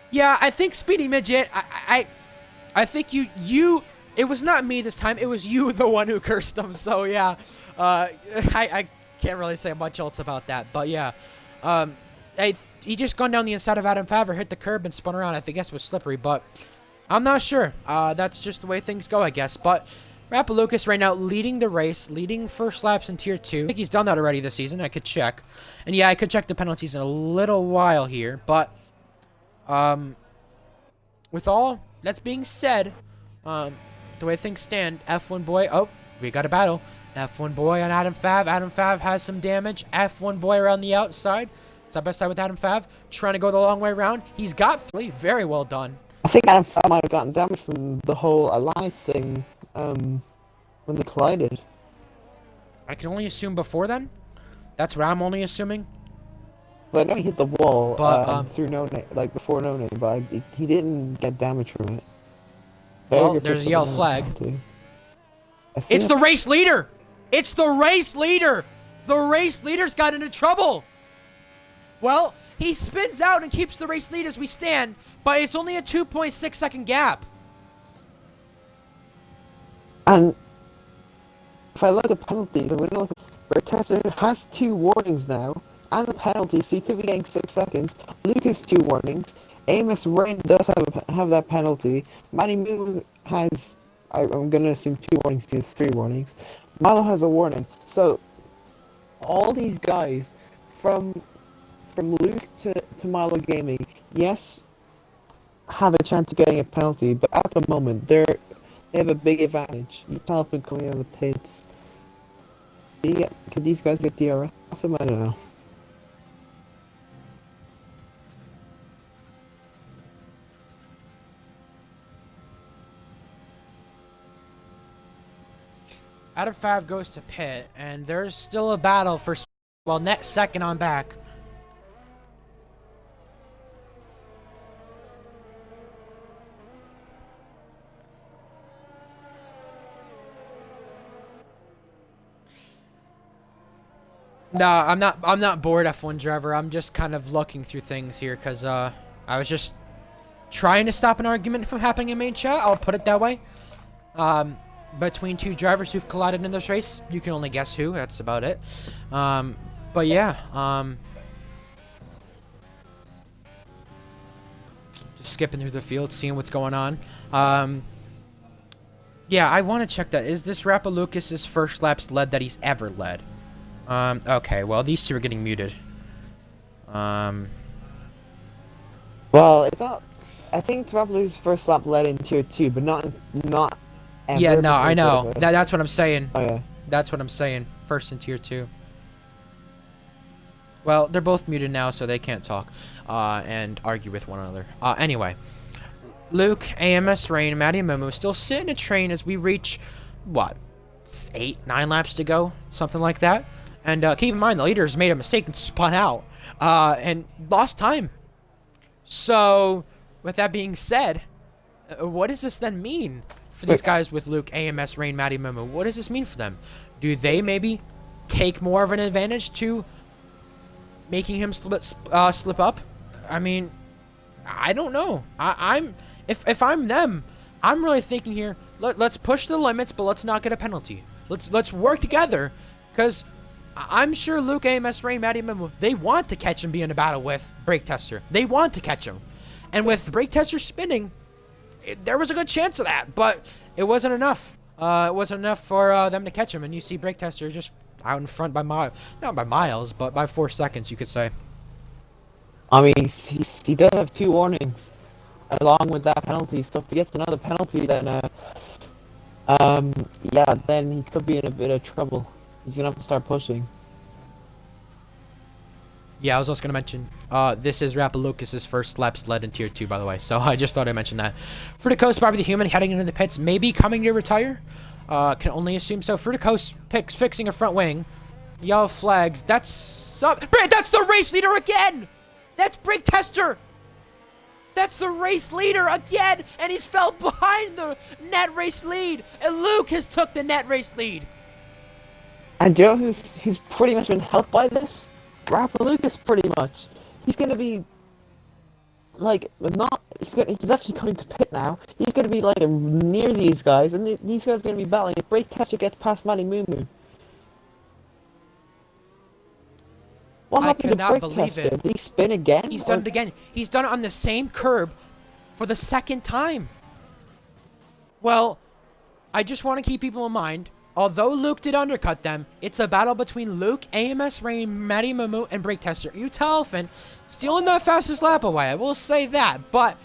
yeah, I think Speedy Midget, I think you, it was not me this time, it was you the one who cursed him, so yeah, I can't really say much else about that, but yeah, he just gone down the inside of Adam Favre, hit the curb and spun around. I think it was slippery, but I'm not sure. That's just the way things go, I guess, but Rapalucas right now leading the race, leading first laps in Tier 2. I think he's done that already this season. I could check. And yeah, I could check the penalties in a little while here. But with all that's being said, the way things stand, F1 Boy... Oh, we got a battle. F1 Boy on Adam Fav. Adam Fav has some damage. F1 Boy around the outside. Side by side with Adam Fav. Trying to go the long way around. He's got 3. Very well done. I think Adam Fav might have gotten damage from the whole Alliance thing. When they collided. I can only assume before then. That's what I'm only assuming. I know he hit the wall but, through no name, like before no name, but he didn't get damage from it. Well, there's a yellow flag. It's the race leader! It's the race leader! The race leader's got into trouble! Well, he spins out and keeps the race lead as we stand, but it's only a 2.6 second gap. And if I look at penalties, I'm going to look at Brake Tester has 2 warnings now, and a penalty, so he could be getting 6 seconds. Luke has 2 warnings. Amos Rain does have that penalty. Matty Moon has, I'm going to assume 2 warnings, he has 3 warnings. Milo has a warning. So, all these guys, from Luke to Milo Gaming, yes, have a chance of getting a penalty, but at the moment, they have a big advantage. You tell them coming out of the pits. Could these guys get DRS off him? I don't know. Out of 5 goes to pit, and there's still a battle for, well, next second on back. No, I'm not bored, F1 driver. I'm just kind of looking through things here because I was just trying to stop an argument from happening in main chat. I'll put it that way. Between 2 drivers who've collided in this race. You can only guess who. That's about it. But yeah. Just skipping through the field, seeing what's going on. Yeah, I want to check that. Is this Rapalukas's first laps led that he's ever led? Okay, well, these 2 are getting muted. Well, it's not. I think Rapaloo's first lap led in tier 2, but not ever. Yeah, no, I know. That's what I'm saying. Oh yeah. That's what I'm saying. First in tier 2. Well, they're both muted now, so they can't talk and argue with one another. Anyway, Luke, AMS, Rain, Matty, and Momo still sit in a train as we reach what, 8, 9 laps to go, something like that. And keep in mind, the leaders made a mistake and spun out and lost time. So, with that being said, what does this then mean for these guys with Luke, AMS, Rain, Matty, Momo? What does this mean for them? Do they maybe take more of an advantage to making him slip up? I mean, I don't know. If I'm them, I'm really thinking here. Let's push the limits, but let's not get a penalty. Let's work together, because I'm sure Luke, AMS, Rain, Matty, Momo, they want to catch him, be in a battle with Brake Tester. They want to catch him, and with Brake Tester spinning, there was a good chance of that, but it wasn't enough. It wasn't enough for them to catch him, and you see Brake Tester just out in front by not by miles, but by 4 seconds, you could say. I mean, he does have 2 warnings, along with that penalty. So if he gets another penalty, then yeah, then he could be in a bit of trouble. He's gonna have to start pushing. Yeah, I was also gonna mention, this is Rapalukas's first laps led in tier 2, by the way. So I just thought I'd mention that. Fruitico's Bobby the Human heading into the pits, maybe coming to retire. Can only assume so. Fruitico's fixing a front wing. Yellow flags. That's the race leader again. That's Brake Tester. That's the race leader again, and he's fell behind the net race lead. And Luke has took the net race lead. And Joe, who's pretty much been helped by this? Rapalookas, pretty much. He's gonna be like he's actually coming to pit now. He's gonna be like near these guys, and these guys are gonna be battling. If Brake Tester gets past Matty Moo. What happened to Brake Tester? Did he spin again? He's done it again. He's done it on the same curb for the 2nd time. Well, I just want to keep people in mind, although Luke did undercut them, it's a battle between Luke, AMS Rain, Matty Momo, and Brake Tester. Elephant stealing that fastest lap away, I will say that, but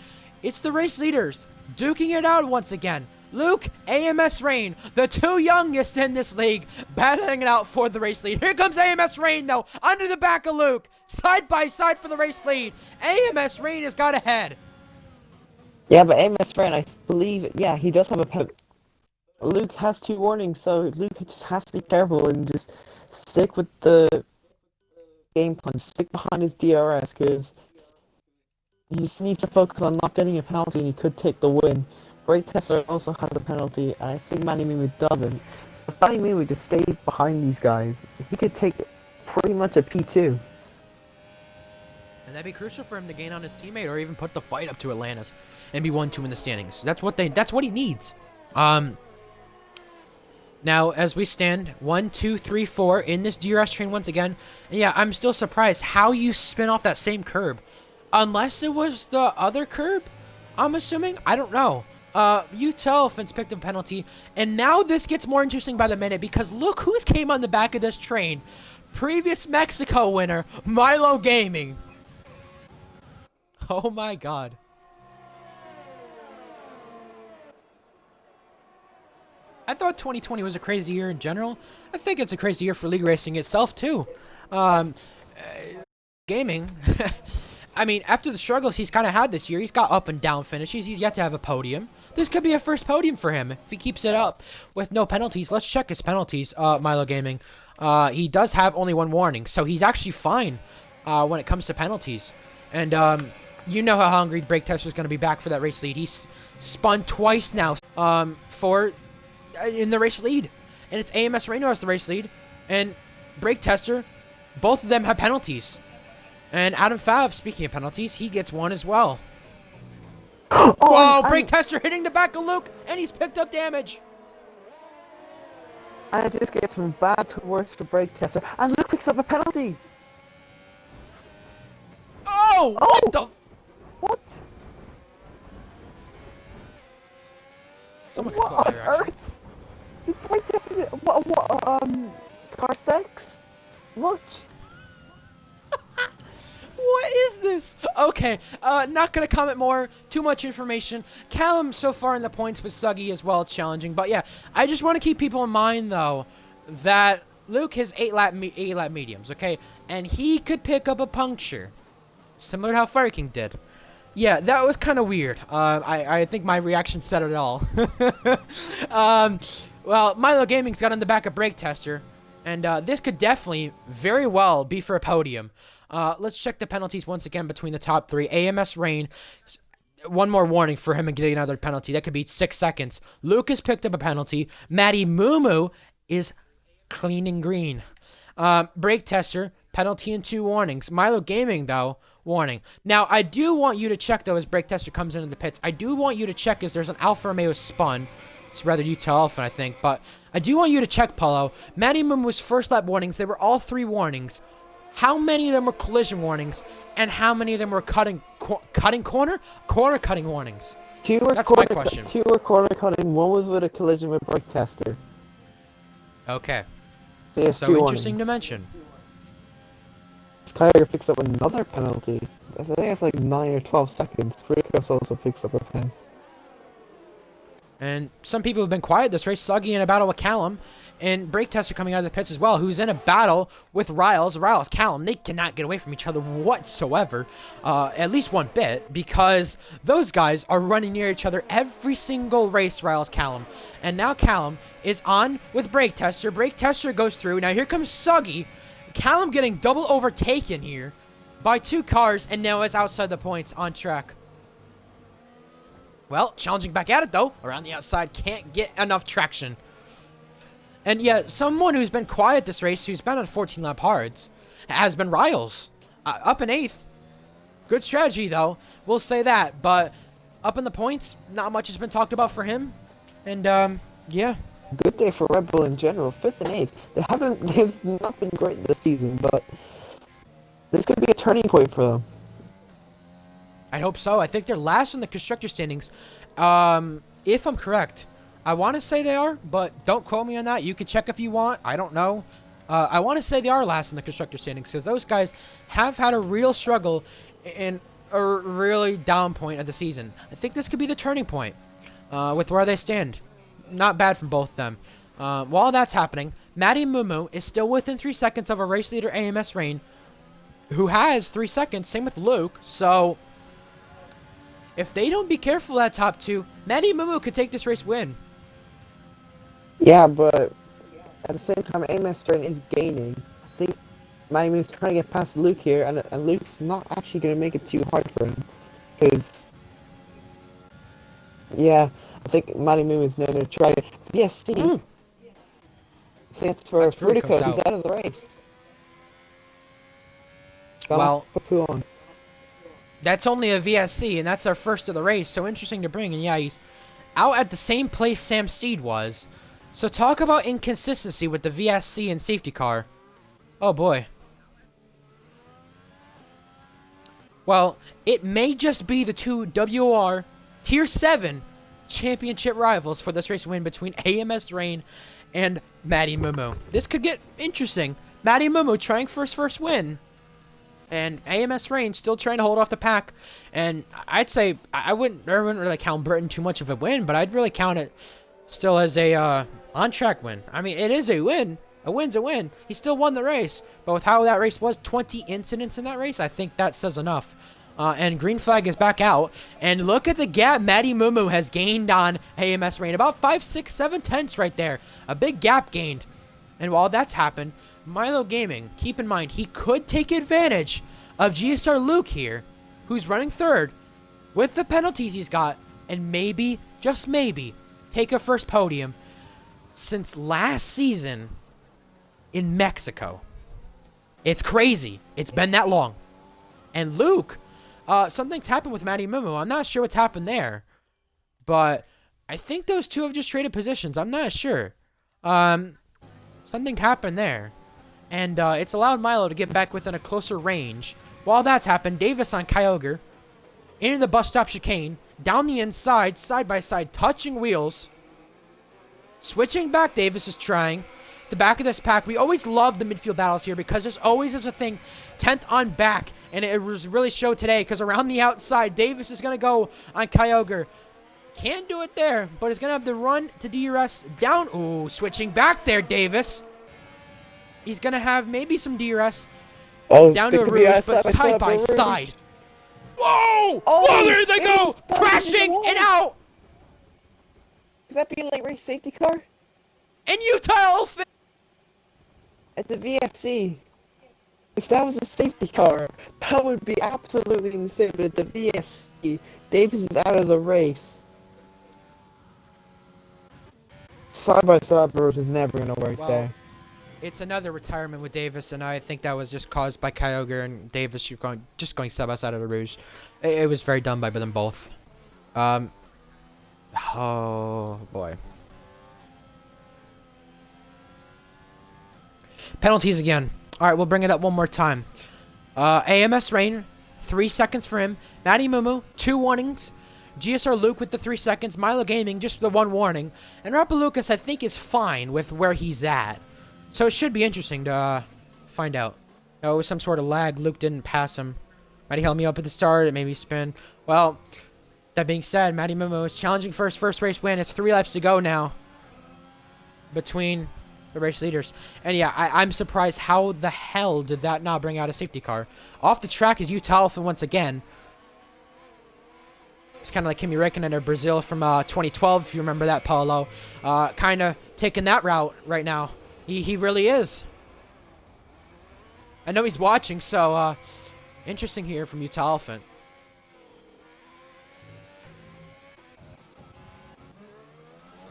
it's the race leaders duking it out once again. Luke, AMS Rain, the 2 youngest in this league, battling it out for the race lead. Here comes AMS Rain, though, under the back of Luke, side by side for the race lead. AMS Rain has got ahead. Yeah, but AMS Rain, I believe, yeah, he does have a penalty. Luke has 2 warnings, so Luke just has to be careful and just stick with the game plan, stick behind his DRS, because he just needs to focus on not getting a penalty, and he could take the win. Brake Tester also has a penalty, and I think Matty Moo doesn't. So if Matty Moo just stays behind these guys, he could take pretty much a P2. And that'd be crucial for him to gain on his teammate, or even put the fight up to Atlantis and be 1-2 in the standings. That's what he needs. Now, as we stand, 1, 2, 3, 4 in this DRS train once again. And yeah, I'm still surprised how you spin off that same curb. Unless it was the other curb, I'm assuming. I don't know. Elephants picked up a penalty. And now this gets more interesting by the minute because look who's came on the back of this train. Previous Mexico winner, Milo Gaming. Oh my god. I thought 2020 was a crazy year in general. I think it's a crazy year for league racing itself, too. Gaming, I mean, after the struggles he's kind of had this year, he's got up and down finishes. He's yet to have a podium. This could be a first podium for him if he keeps it up with no penalties. Let's check his penalties, Milo Gaming. He does have only 1 warning, so he's actually fine when it comes to penalties. And you know how hungry Brake Tester's going to be back for that race lead. He's spun twice now in the race lead. And it's AMS Reno as the race lead. And Brake Tester, both of them have penalties. And Adam Fav, speaking of penalties, he gets 1 as well. Oh, Whoa, Brake Tester hitting the back of Luke, and he's picked up damage. And it just gets from bad to worse for Brake Tester. And Luke picks up a penalty. Oh! What the? What? Someone What on earth? Did Brake Tester car sex? What? What is this? Okay, not gonna comment more. Too much information. Callum so far in the points with Suggy as well. It's challenging, but yeah, I just want to keep people in mind though that Luke has 8 lap mediums, okay, and he could pick up a puncture, similar to how Fire King did. Yeah, that was kind of weird. I think my reaction said it all. Well, Milo Gaming's got on the back of Brake Tester, and this could definitely, very well, be for a podium. Let's check the penalties once again between the top 3. AMS Rain, 1 more warning for him and getting another penalty. That could be 6 seconds. Lucas picked up a penalty. Matty Mumu is clean and green. Brake Tester, penalty and 2 warnings. Milo Gaming, though, warning. Now, I do want you to check, though, as Brake Tester comes into the pits. I do want you to check as there's an Alfa Romeo spun. It's rather Utah Alpha, I think. But I do want you to check, Paulo. Matty Mumu's first lap warnings, they were all 3 warnings. How many of them were collision warnings, and how many of them were cutting corner cutting warnings? 2 were That's my question. 2 were corner cutting. 1 was with a collision with Brake Tester. Okay. So interesting to mention. Kyler picks up another penalty. I think it's like 9 or 12 seconds. Rickos also picks up a pen. And some people have been quiet this race. Suggy in a battle with Callum. And Brake Tester coming out of the pits as well, who's in a battle with Riles. Riles, Callum, they cannot get away from each other whatsoever. At least one bit. Because those guys are running near each other every single race, Riles, Callum. And now Callum is on with Brake Tester. Brake Tester goes through. Now here comes Suggy. Callum getting double overtaken here by 2 cars. And now is outside the points on track. Well, challenging back at it, though. Around the outside, can't get enough traction. And yeah, someone who's been quiet this race, who's been on 14-lap hards, has been Riles. Up in 8th. Good strategy, though. We'll say that. But up in the points, not much has been talked about for him. And, yeah. Good day for Red Bull in general. 5th and 8th. They've not been great this season, but this could be a turning point for them. I hope so. I think they're last in the constructor standings. If I'm correct. I want to say they are, but don't quote me on that. You can check if you want. I don't know. I want to say they are last in the constructor standings because those guys have had a real struggle in a really down point of the season. I think this could be the turning point with where they stand. Not bad from both of them. While that's happening, Matty Mumu is still within 3 seconds of a race leader, AMS Rain, who has 3 seconds. Same with Luke. So if they don't be careful at top 2, Matty Mumu could take this race win. Yeah, but at the same time, AMS Train is gaining. I think Matty Moo's trying to get past Luke here, and Luke's not actually going to make it too hard for him. Because, yeah, I think Matty Moo is now going to try to... Yes, see? I think that's for Fruitico. He's out of the race. Well, poo on. That's only a VSC, and that's our first of the race, so interesting to bring. And yeah, he's out at the same place Sam Steed was. So talk about inconsistency with the VSC and safety car. Oh boy. Well, it may just be the two WR Tier 7 championship rivals for this race win between AMS Rain and Matty Mumu. This could get interesting. Matty Mumu trying for his first win. And AMS Rain still trying to hold off the pack. And I'd say I wouldn't really count Burton too much of a win, but I'd really count it still as a on-track win. I mean, it is a win. A win's a win. He still won the race. But with how that race was, 20 incidents in that race, I think that says enough. And green flag is back out. And look at the gap Matty Mumu has gained on AMS Rain. About 5, 6, 7 tenths right there. A big gap gained. And while that's happened, Milo Gaming, keep in mind, he could take advantage of GSR Luke here, who's running third, with the penalties he's got, and maybe, just maybe, take a first podium since last season in Mexico. It's crazy. It's been that long. And Luke, something's happened with Matty Mumu. I'm not sure what's happened there. But I think those two have just traded positions. I'm not sure. Something happened there. And it's allowed Milo to get back within a closer range. While that's happened, Davis on Kyogre. Into the bus stop chicane. Down the inside, side by side, touching wheels. Switching back, Davis is trying. The back of this pack, we always love the midfield battles here because there's always is a thing 10th on back, and it was really showed today because around the outside Davis is going to go on Kyogre. Can't do it there, but he's going to have to run to DRS down. Ooh, switching back there, Davis. He's going to have maybe some DRS down to a Rouge, but side by side. Whoa! Oh, there they go! Crashing and out! Could that be a late race safety car? And Utah Elephant! At the VFC. If that was a safety car, that would be absolutely insane. But at the VFC, Davis is out of the race. Side-by-side Rouge is never going to work there. It's another retirement with Davis, and I think that was just caused by Kyogre and Davis just going side-by-side of the Rouge. It was very dumb by them both. Oh, boy. Penalties again. All right, we'll bring it up one more time. AMS Rain, 3 seconds for him. Matty Mumu, 2 warnings. GSR Luke with the 3 seconds. Milo Gaming, just the 1 warning. And Rapalucas, I think, is fine with where he's at. So it should be interesting to find out. Oh, it was some sort of lag. Luke didn't pass him. Matty held me up at the start. It made me spin. Well, that being said, Matty Mumu is challenging for his first race win. It's 3 laps to go now between the race leaders. And yeah, I'm surprised how the hell did that not bring out a safety car. Off the track is Utah Elephant once again. It's kind of like Kimi Räikkönen or Brazil from 2012, if you remember that, Paulo. Kind of taking that route right now. He really is. I know he's watching, so interesting here from Utah Elephant.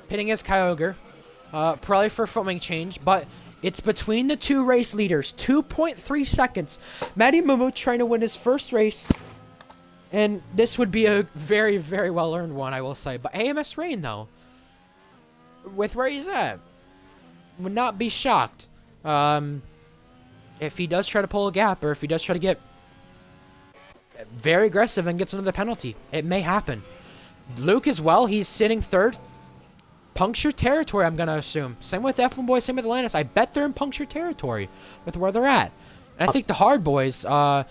Pitting his Kyogre. Probably for a foot wing change, but it's between the 2 race leaders. 2.3 seconds. Matty Mumu trying to win his first race. And this would be a very, very well-earned one, I will say. But AMS Rain, though, with where he's at, would not be shocked if he does try to pull a gap or if he does try to get very aggressive and gets another penalty. It may happen. Luke as well, he's sitting third. Puncture territory, I'm going to assume. Same with F1 Boys, same with Atlantis. I bet they're in puncture territory with where they're at. And I think the hard boys, Riles,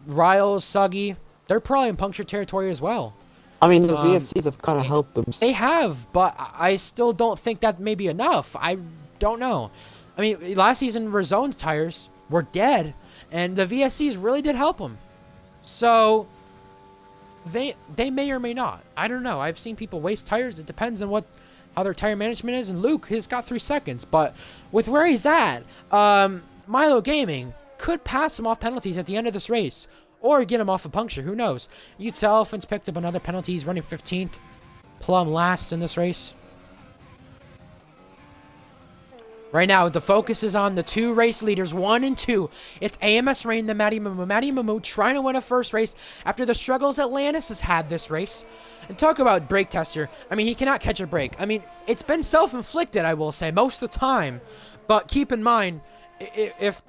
Suggy, they're probably in puncture territory as well. I mean, the VSCs have kind of helped them. They have, but I still don't think that may be enough. I don't know. I mean, last season, Razone's tires were dead, and the VSCs really did help them. So, they may or may not. I don't know. I've seen people waste tires. It depends on how their tire management is, and Luke has got 3 seconds. But with where he's at, Milo Gaming could pass him off penalties at the end of this race, or get him off a puncture. Who knows? Utah Elephant's picked up another penalty. He's running 15th. Plum last in this race. Right now, the focus is on the two race leaders, 1 and 2. It's AMS Rain and Matty Mumu. Matty Mumu trying to win a first race after the struggles Atlantis has had this race. And talk about brake tester. I mean, he cannot catch a brake. I mean, it's been self-inflicted, I will say, most of the time. But keep in mind, if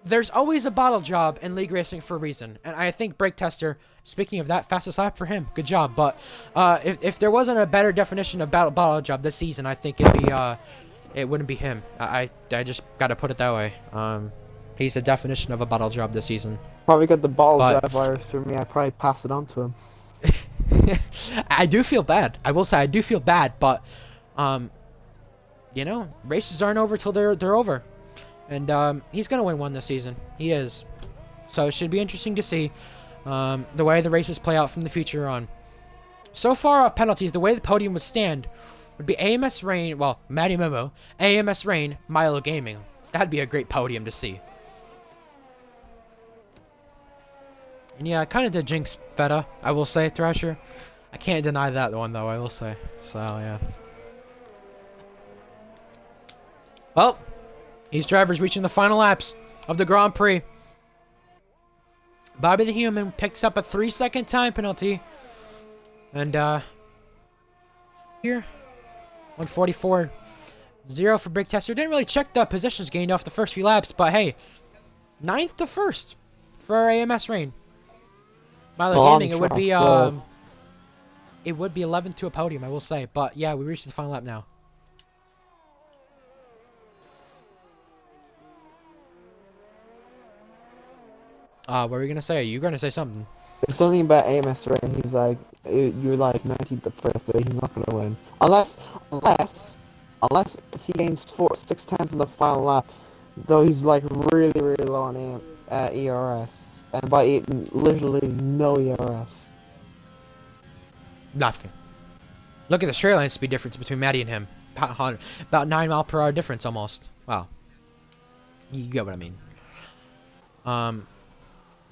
there's always a bottle job in league racing for a reason. And I think brake tester, speaking of that, fastest lap for him. Good job. But if there wasn't a better definition of bottle job this season, I think it'd be... it wouldn't be him. I just gotta put it that way. He's the definition of a bottle job this season. Probably got the ball drive virus for me. I probably pass it on to him. I do feel bad. I will say I do feel bad, but you know, races aren't over till they're over, and he's gonna win one this season. He is. So it should be interesting to see the way the races play out from the future on. So far off penalties, the way the podium would stand would be AMS Rain, well, Matty Momo, AMS Rain, Milo Gaming. That'd be a great podium to see. And yeah, I kind of did jinx Feta, I will say, Thrasher. I can't deny that one, though, I will say. So, yeah. Well, these drivers reaching the final laps of the Grand Prix. Bobby the Human picks up a 3-second time penalty. And, here... 144.0 for Big Tester. Didn't really check the positions gained off the first few laps, but hey, 9th to 1st for AMS Rain. Milo Gaming, it would be 11th to a podium, I will say. But yeah, we reached the final lap now. What were you gonna say? Are you gonna say something? There's something about AMS Rain. He's like, you're like 19th at first, but he's not gonna win unless he gains 6 times in the final lap. Though he's like really low on ERS, and by literally no ERS. Nothing. Look at the straight line speed difference between Matty and him. About 9 mile per hour difference almost. Wow. You get what I mean.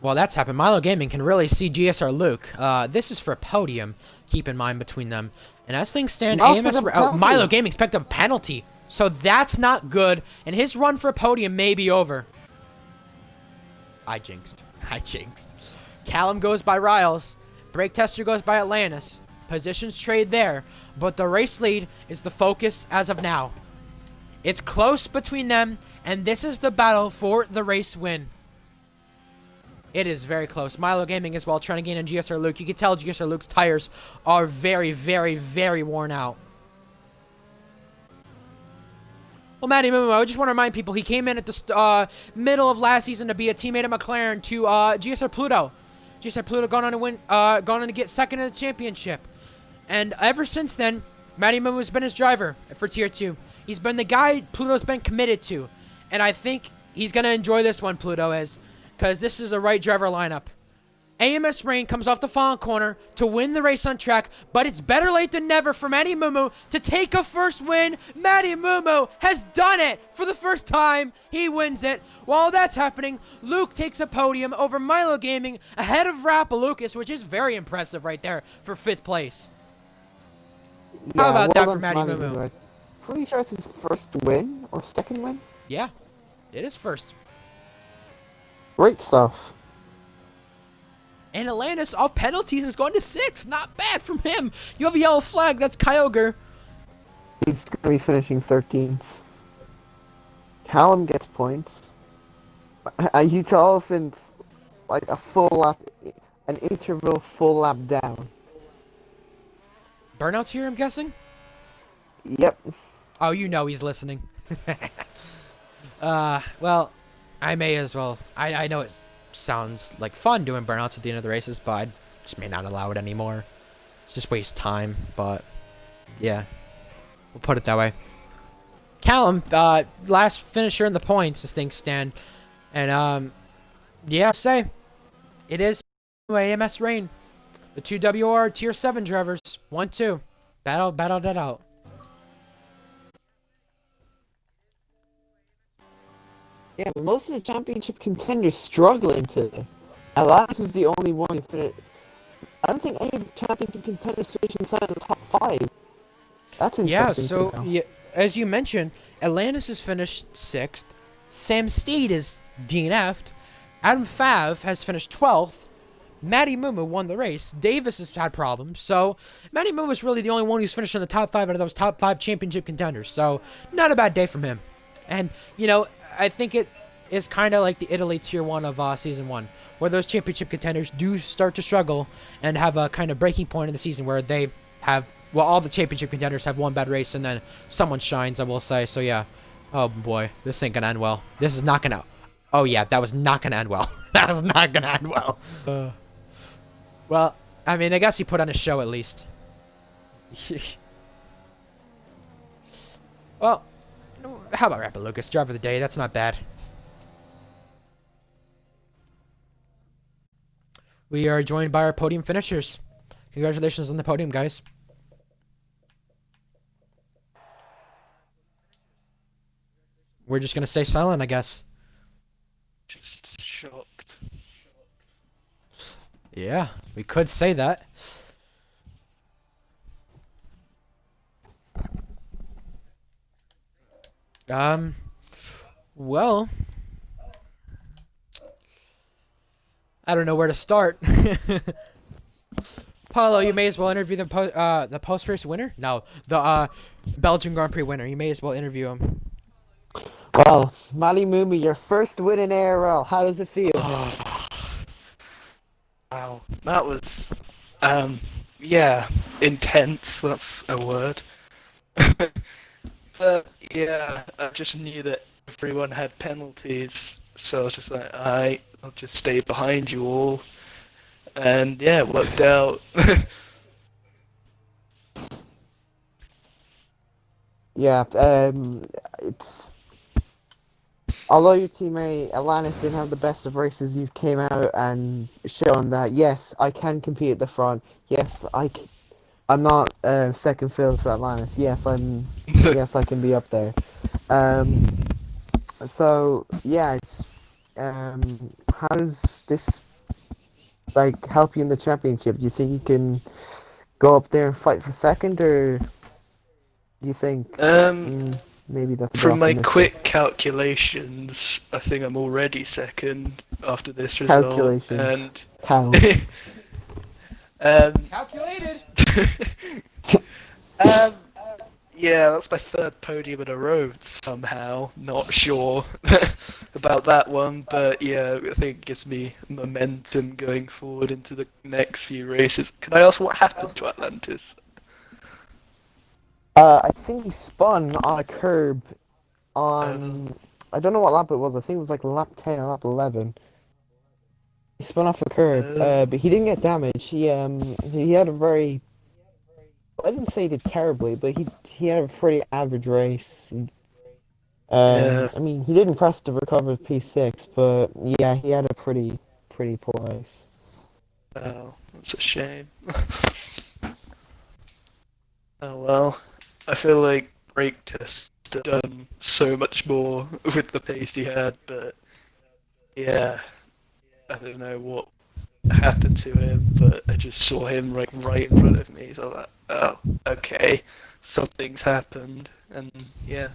Well, that's happened. Milo Gaming can really see GSR Luke. This is for a podium, keep in mind, between them. And as things stand, Milo Gaming's picked up a penalty. So that's not good. And his run for a podium may be over. I jinxed. Callum goes by Riles. Brake Tester goes by Atlantis. Positions trade there. But the race lead is the focus as of now. It's close between them. And this is the battle for the race win. It is very close. Milo Gaming as well, trying to gain on GSR Luke. You can tell GSR Luke's tires are very worn out. Well, Matty Mumu, I just want to remind people, he came in at the middle of last season to be a teammate of McLaren to GSR Pluto. GSR Pluto gone on to win, gone on to get second in the championship. And ever since then, Matty Mumu has been his driver for Tier 2. He's been the guy Pluto's been committed to. And I think he's going to enjoy this one, Pluto is. Because this is the right driver lineup. AMS Rain comes off the final corner to win the race on track, but it's better late than never for Matty Mumu to take a first win. Matty Mumu has done it for the first time. He wins it. While that's happening, Luke takes a podium over Milo Gaming ahead of Rappa Lucas, which is very impressive right there for 5th place. Yeah, how about that for Matty Mumu? Pretty sure it's his first win or second win. Yeah, it is first. Great stuff. And Atlantis off penalties is going to 6th. Not bad from him. You have a yellow flag. That's Kyogre. He's going to be finishing 13th. Callum gets points. Utah Elephants, like a full lap, an interval full lap down. Burnout's here, I'm guessing? Yep. Oh, you know he's listening. Well, I may as well. I know it sounds like fun doing burnouts at the end of the races, but I just may not allow it anymore. It's just waste time, but yeah. We'll put it that way. Callum, last finisher in the points as things stand. And, yeah, say, it is AMS Rain. The 2 WR Tier 7 drivers. 1-2. Battle that out. Yeah, but most of the championship contenders struggling today. Atlantis was the only one who finished. I don't think any of the championship contenders finished inside the top 5. That's interesting. as you mentioned, Atlantis is finished 6th. Sam Steed is DNF'd. Adam Fav has finished 12th. Matty Mumu won the race. Davis has had problems. So, Matty Mumu is really the only one who's finished in the top 5 out of those top 5 championship contenders. So, not a bad day from him. And, I think it is kind of like the Italy Tier 1 of Season 1, where those championship contenders do start to struggle and have a kind of breaking point in the season where they have, well, all the championship contenders have one bad race and then someone shines, I will say. So, yeah. Oh, boy. This ain't going to end well. This is not going to... Oh, yeah. That was not going to end well. That was not going to end well. Well, I mean, I guess he put on a show at least. Well, how about Rapid Lucas? Driver of the day. That's not bad. We are joined by our podium finishers. Congratulations on the podium, guys. We're just going to stay silent, I guess. Just shocked. Yeah, we could say that. Well, I don't know where to start. Paulo, you may as well interview the post race winner. No, the Belgian Grand Prix winner. You may as well interview him. Well, Mali Mumi, your first win in ARL. How does it feel? Wow, that was, yeah, intense. That's a word. But yeah, I just knew that everyone had penalties, so I was just like, I'll just stay behind you all, and yeah, it worked out. Yeah, it's although your teammate Alanis didn't have the best of races, you came out and shown that yes, I can compete at the front. Yes, I'm not second fiddle to Atlantis. Yes, I can be up there. So yeah, it's how does this like help you in the championship? Do you think you can go up there and fight for second, or do you think maybe that's a bit From my optimistic? quick calculations, I think I'm already second after this result, Calculations. and How? Calculated. um, yeah, that's my third podium in a row somehow. Not sure about that one, but yeah, I think it gives me momentum going forward into the next few races. Can I ask what happened to Atlantis? I think he spun on a curb on. I don't know what lap it was. I think it was like lap 10 or lap 11. He spun off a curb, but he didn't get damage. He had a very. I didn't say he did terribly, but he had a pretty average race. Yeah. I mean, he didn't press to recover P6, but yeah, he had a pretty poor race. Oh, that's a shame. Oh well, I feel like brake test done so much more with the pace he had, but yeah, I don't know what happened to him, but I just saw him right in front of me, so I was like, oh, okay, something's happened, and yeah.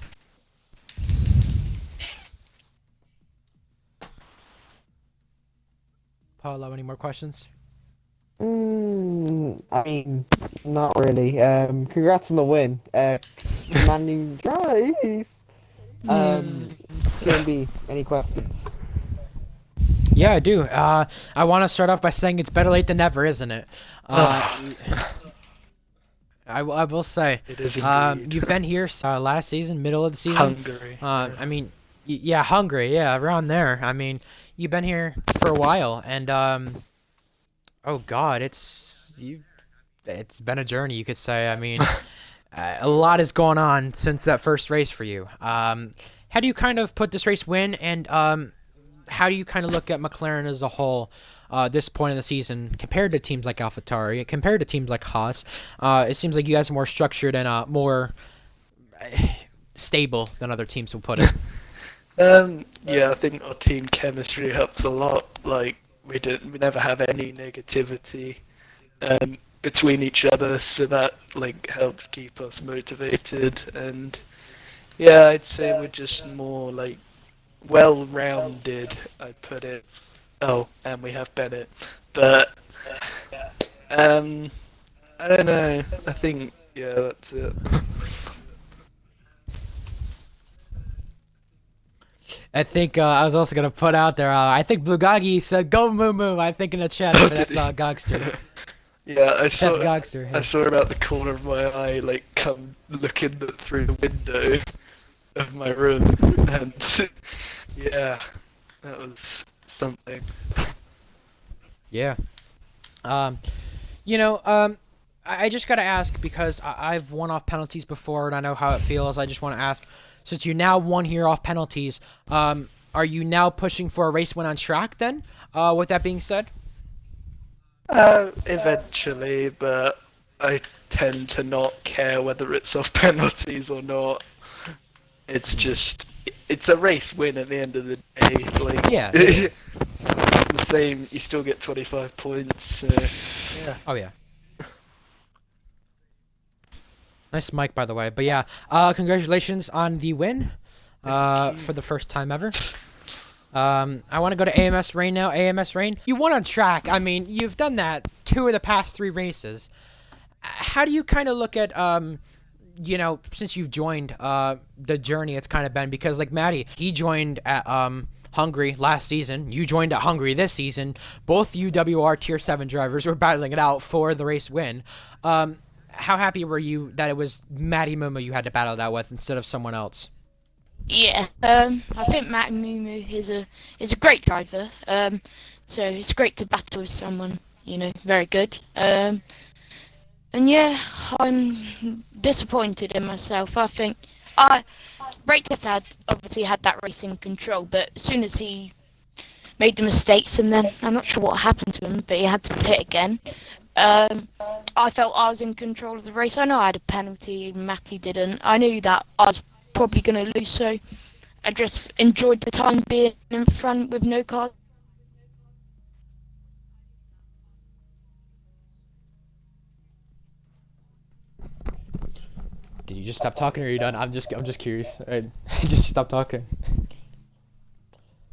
Paulo, any more questions? I mean, not really. Congrats on the win. Commanding drive. TMB, any questions? Yeah, I do. I want to start off by saying it's better late than never, isn't it? I will say. It is indeed. You've been here last season, middle of the season. Hungary. I mean, yeah, Hungary, yeah, around there. I mean, you've been here for a while, and oh God, it's been a journey, you could say. I mean, a lot is going on since that first race for you. How do you kind of put this race win, and how do you kind of look at McLaren as a whole? This point in the season, compared to teams like AlphaTauri, compared to teams like Haas, it seems like you guys are more structured and more stable than other teams will put it. Yeah, I think our team chemistry helps a lot. Like we never have any negativity between each other, so that like helps keep us motivated. And Yeah, I'd say we're just more like well-rounded. I put it. Oh, and we have Bennett, but um, I don't know. I think yeah, that's it. I think I was also gonna put out there. I think Blugagi said "Go Moo Moo." I think in the chat, Oh, but did that's he? Gogster. Yeah, That's Gogster. I Hey. saw him out the corner of my eye, like come looking through the window of my room, and yeah, that was something. Yeah. Um, you know, I just gotta ask because I've won off penalties before and I know how it feels. I just want to ask, since you now won here off penalties, are you now pushing for a race win on track then? With that being said. Eventually, but I tend to not care whether it's off penalties or not. It's just it's a race win at the end of the day. Like Yeah, it it's is. the same. You still get 25 points. So, yeah. Oh yeah. Nice mic, by the way. But yeah, congratulations on the win, Thank you. for the first time ever. I want to go to AMS Rain now. AMS Rain, you won on track. I mean, you've done that 2 of the past 3 races. How do you kind of look at since you've joined the journey it's kind of been, because like Maddie, he joined at Hungary last season. You joined at Hungary this season. Both UWR Tier 7 drivers were battling it out for the race win. How happy were you that it was Maddie Momo you had to battle that with instead of someone else? Yeah, I think Matt Mumu is a great driver. So it's great to battle with someone very good. And yeah, I'm disappointed in myself. I think I Rakes had obviously had that race in control, but as soon as he made the mistakes, and then I'm not sure what happened to him, but he had to pit again. I felt I was in control of the race. I know I had a penalty, Matty didn't. I knew that I was probably going to lose, so I just enjoyed the time being in front with no cars. Did you just stop talking or are you done? I'm just curious. Just stop talking.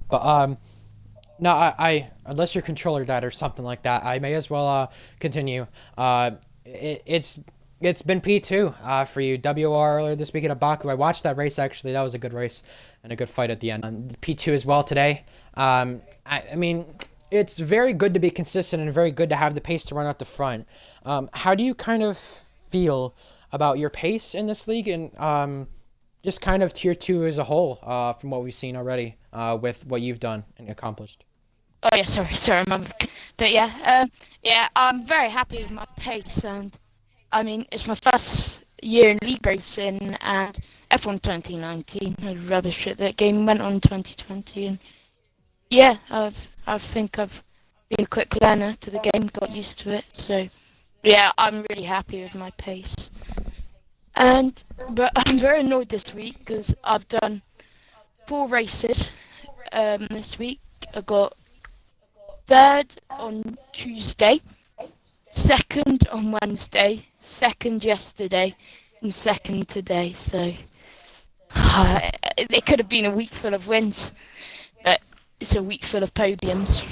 But no, I unless your controller died or something like that, I may as well continue. It's been P2 for you. WR earlier this week at Baku. I watched that race actually. That was a good race and a good fight at the end. P2 as well today. I mean, it's very good to be consistent and very good to have the pace to run out the front. How do you kind of feel about your pace in this league and just kind of tier 2 as a whole from what we've seen already with what you've done and accomplished? Oh yeah, sorry, but yeah, I'm very happy with my pace, and I mean it's my first year in league racing, and F1 2019 had rubbish at that game, went on 2020, and yeah, I think I've been a quick learner to the game, got used to it, so yeah, I'm really happy with my pace. But I'm very annoyed this week because I've done 4 races this week. I got third on Tuesday, second on Wednesday, second yesterday, and second today. So it could have been a week full of wins, but it's a week full of podiums.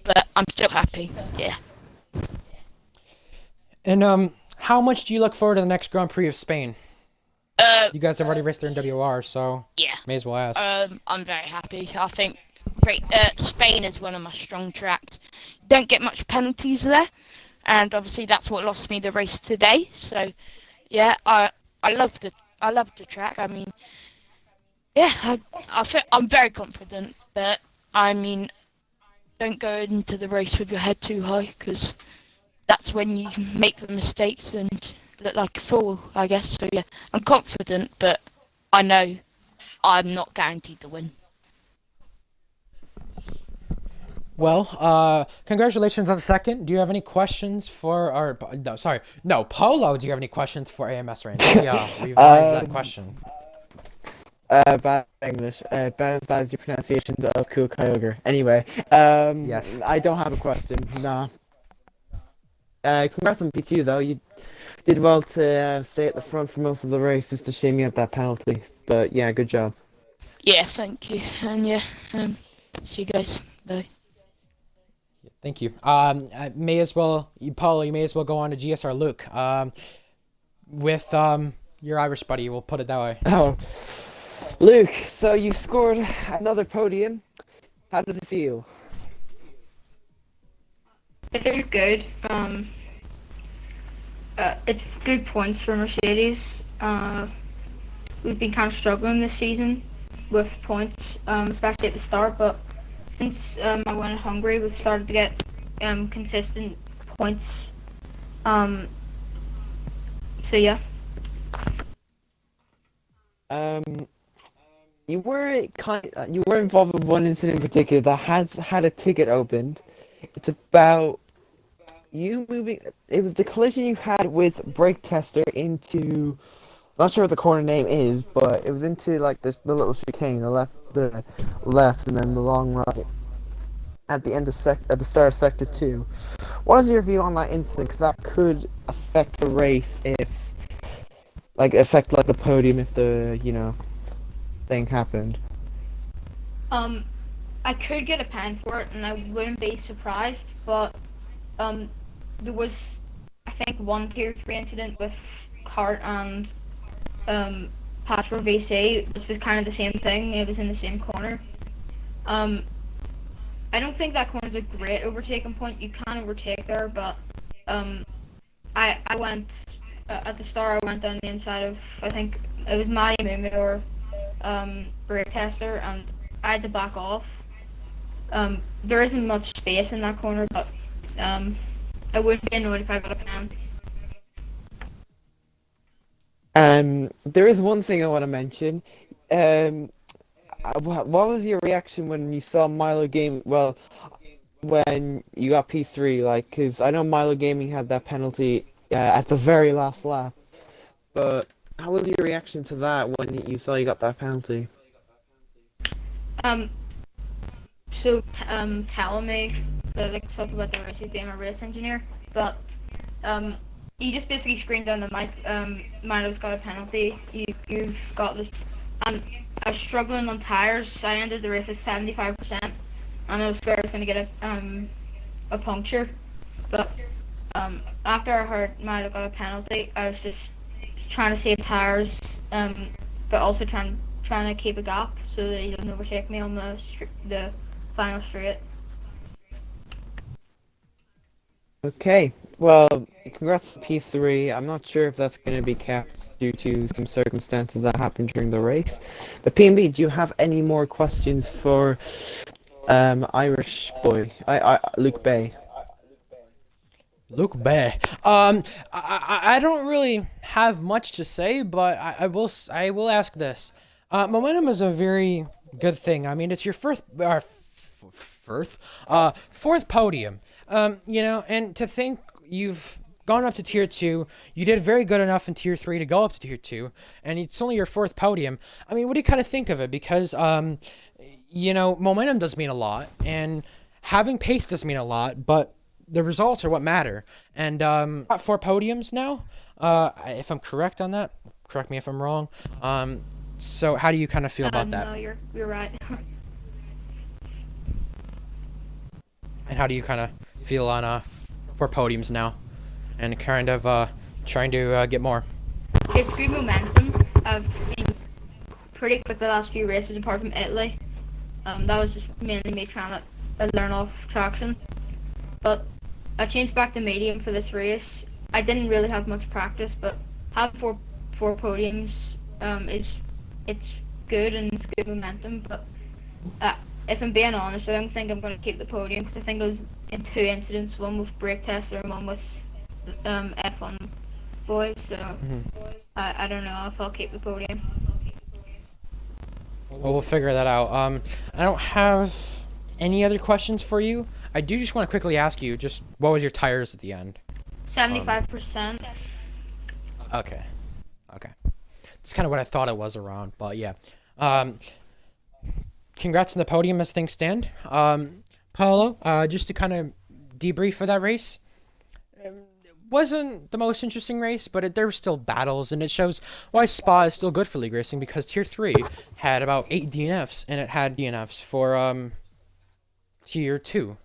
But I'm still happy. Yeah. And how much do you look forward to the next Grand Prix of Spain? Uh, You guys have already raced there in WR, so yeah. may as well ask. I'm very happy. I think Spain is one of my strong tracks. Don't get much penalties there, and obviously that's what lost me the race today. So, yeah, I love the track. I mean, yeah, I'm very confident, but I mean, don't go into the race with your head too high because that's when you make the mistakes and look like a fool, I guess. So yeah, I'm confident, but I know I'm not guaranteed to win. Well, congratulations on the second. Do you have any questions for our? No, sorry, no, Polo. Do you have any questions for AMS Rain? Yeah, revise that question. Bad English. Bad as bad as your pronunciations of Cool Kyogre. Anyway, Yes. I don't have a question. Nah. Congrats on P2 though. You did well to stay at the front for most of the race just to shame you at that penalty. But yeah, good job. Yeah, thank you. And yeah, see you guys. Bye. Thank you. I may as well, Paulo, you may as well go on to GSR Luke. With your Irish buddy, we'll put it that way. Oh, Luke, so you scored another podium. How does it feel? It feels good. It's good points for Mercedes. We've been kind of struggling this season with points, especially at the start. But since I went to Hungary, we've started to get consistent points. So yeah. You were involved with one incident in particular that has had a ticket opened. It's about you moving. It was the collision you had with brake tester into. Not sure what the corner name is, but it was into like the little chicane, the left, and then the long right at the end of at the start of sector 2. What is your view on that incident? Because that could affect the race if, affect the podium if the thing happened. I could get a pen for it, and I wouldn't be surprised. But there was, I think, one tier 3 incident with Cart and Passport VC, which was kind of the same thing. It was in the same corner. I don't think that corner's a great overtaking point. You can overtake there, but I went at the start. I went down the inside of, I think it was Matty Moomin or brake tester, and I had to back off. There isn't much space in that corner, but I wouldn't be annoyed if I got a pen. There is one thing I want to mention. What was your reaction when you saw Milo Gaming? Well, when you got P3, because I know Milo Gaming had that penalty at the very last lap. But how was your reaction to that when you saw you got that penalty? Telling me that talk about the race, he's being a race engineer, but he just basically screamed down the mic, Milo's got a penalty, you've got this. And I was struggling on tires. I ended the race at 75%, and I was scared I was going to get a puncture. But after I heard Milo got a penalty, I was just trying to save tires, but also trying to keep a gap so that he doesn't overtake me on the final straight. Okay, well, congrats to P3. I'm not sure if that's going to be kept due to some circumstances that happened during the race. But PNB, do you have any more questions for Irish boy, Luke Bay? Luke Bay. I don't really have much to say, but I will ask this. Momentum is a very good thing. I mean, it's your fourth podium. And to think you've gone up to tier 2, you did very good enough in tier 3 to go up to tier 2, and it's only your fourth podium. I mean, what do you kind of think of it? Because momentum does mean a lot, and having pace does mean a lot, but the results are what matter. And got 4 podiums now. If I'm correct on that, correct me if I'm wrong. So how do you kind of feel about that? No, you're right. And how do you kind of feel on 4 podiums now, and kind of trying to get more? It's good momentum. I've been pretty quick the last few races, apart from Italy. That was just mainly me trying to learn off traction. But I changed back to medium for this race. I didn't really have much practice, but having four podiums it's good and it's good momentum. But if I'm being honest, I don't think I'm going to keep the podium, because I think I was in 2 incidents, one with brake tester and one with F1 boys. So I don't know if I'll keep the podium. Well, we'll figure that out. I don't have any other questions for you. I do just want to quickly ask you, just what was your tires at the end? 75%. Okay. It's kind of what I thought it was around, but yeah. Congrats on the podium as things stand. Paulo, just to kind of debrief for that race, wasn't the most interesting race, but there were still battles, and it shows why Spa is still good for league racing, because Tier 3 had about 8 DNFs, and it had DNFs for Tier 2.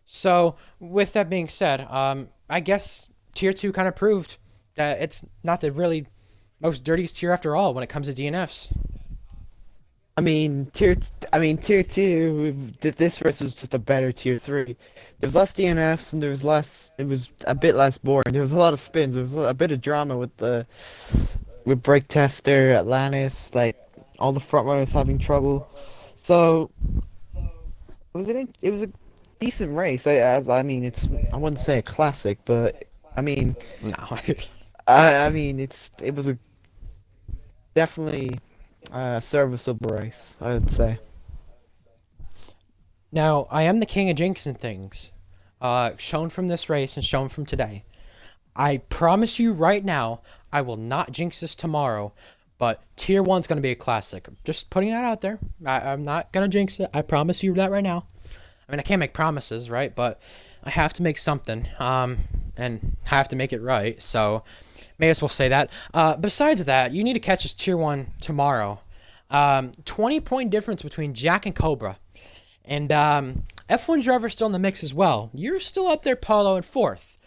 So, with that being said, I guess Tier 2 kind of proved that it's not the really most dirtiest tier after all when it comes to DNFs. Tier 2. This race was just a better Tier 3. There's less DNFs and there's less. It was a bit less boring. There was a lot of spins. There was a bit of drama with Brake Tester, Atlantis, like all the front runners having trouble. So it was a decent race. I mean I wouldn't say a classic, but I mean No. it was a definitely serviceable race, I would say. Now, I am the king of jinxing things, shown from this race and shown from today. I promise you right now, I will not jinx this tomorrow, but Tier 1's going to be a classic. Just putting that out there. I'm not going to jinx it. I promise you that right now. I mean, I can't make promises, right? But I have to make something, and have to make it right, so may as well say that. Besides that, you need to catch this Tier 1 tomorrow. 20-point difference between Jack and Cobra. And F1 driver still in the mix as well. You're still up there, Paulo, in 4th.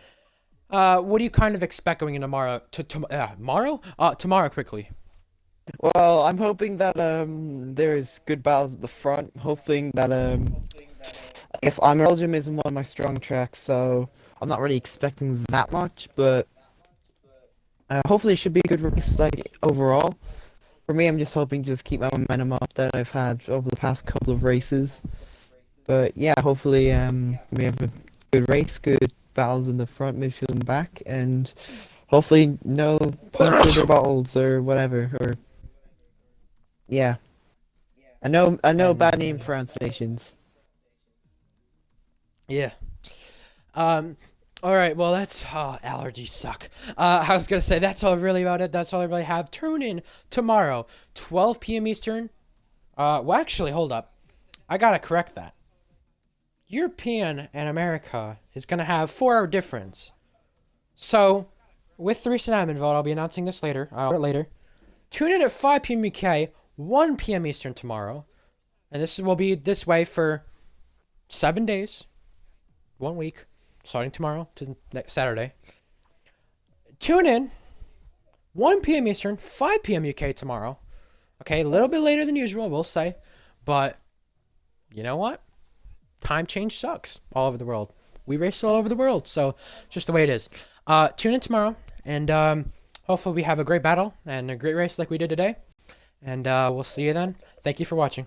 What do you kind of expect going into tomorrow? Tomorrow, quickly. Well, I'm hoping that there's good battles at the front. Hoping that I guess Belgium isn't one of my strong tracks, so I'm not really expecting that much. But hopefully, it should be a good race, like overall. For me, I'm just hoping to just keep my momentum up that I've had over the past couple of races. But yeah, hopefully we have a good race, good battles in the front, midfield, and back, and hopefully no punches or bottles or whatever. Or yeah, I know bad name pronunciations. Yeah. All right. Well, that's allergies suck. I was gonna say that's all really about it. That's all I really have. Tune in tomorrow, 12 p.m. Eastern. Well, actually, hold up. I gotta correct that. European and America is gonna have 4-hour difference. So, with the recent admin vote, I'll be announcing this later. Tune in at 5 p.m. UK, 1 p.m. Eastern tomorrow, and this will be this way for 7 days, 1 week, starting tomorrow to next Saturday. Tune in, 1 p.m. Eastern, 5 p.m. UK tomorrow. Okay, a little bit later than usual, we'll say, but you know what? Time change sucks all over the world. We race all over the world, so just the way it is. Tune in tomorrow, and hopefully we have a great battle and a great race like we did today. And we'll see you then. Thank you for watching.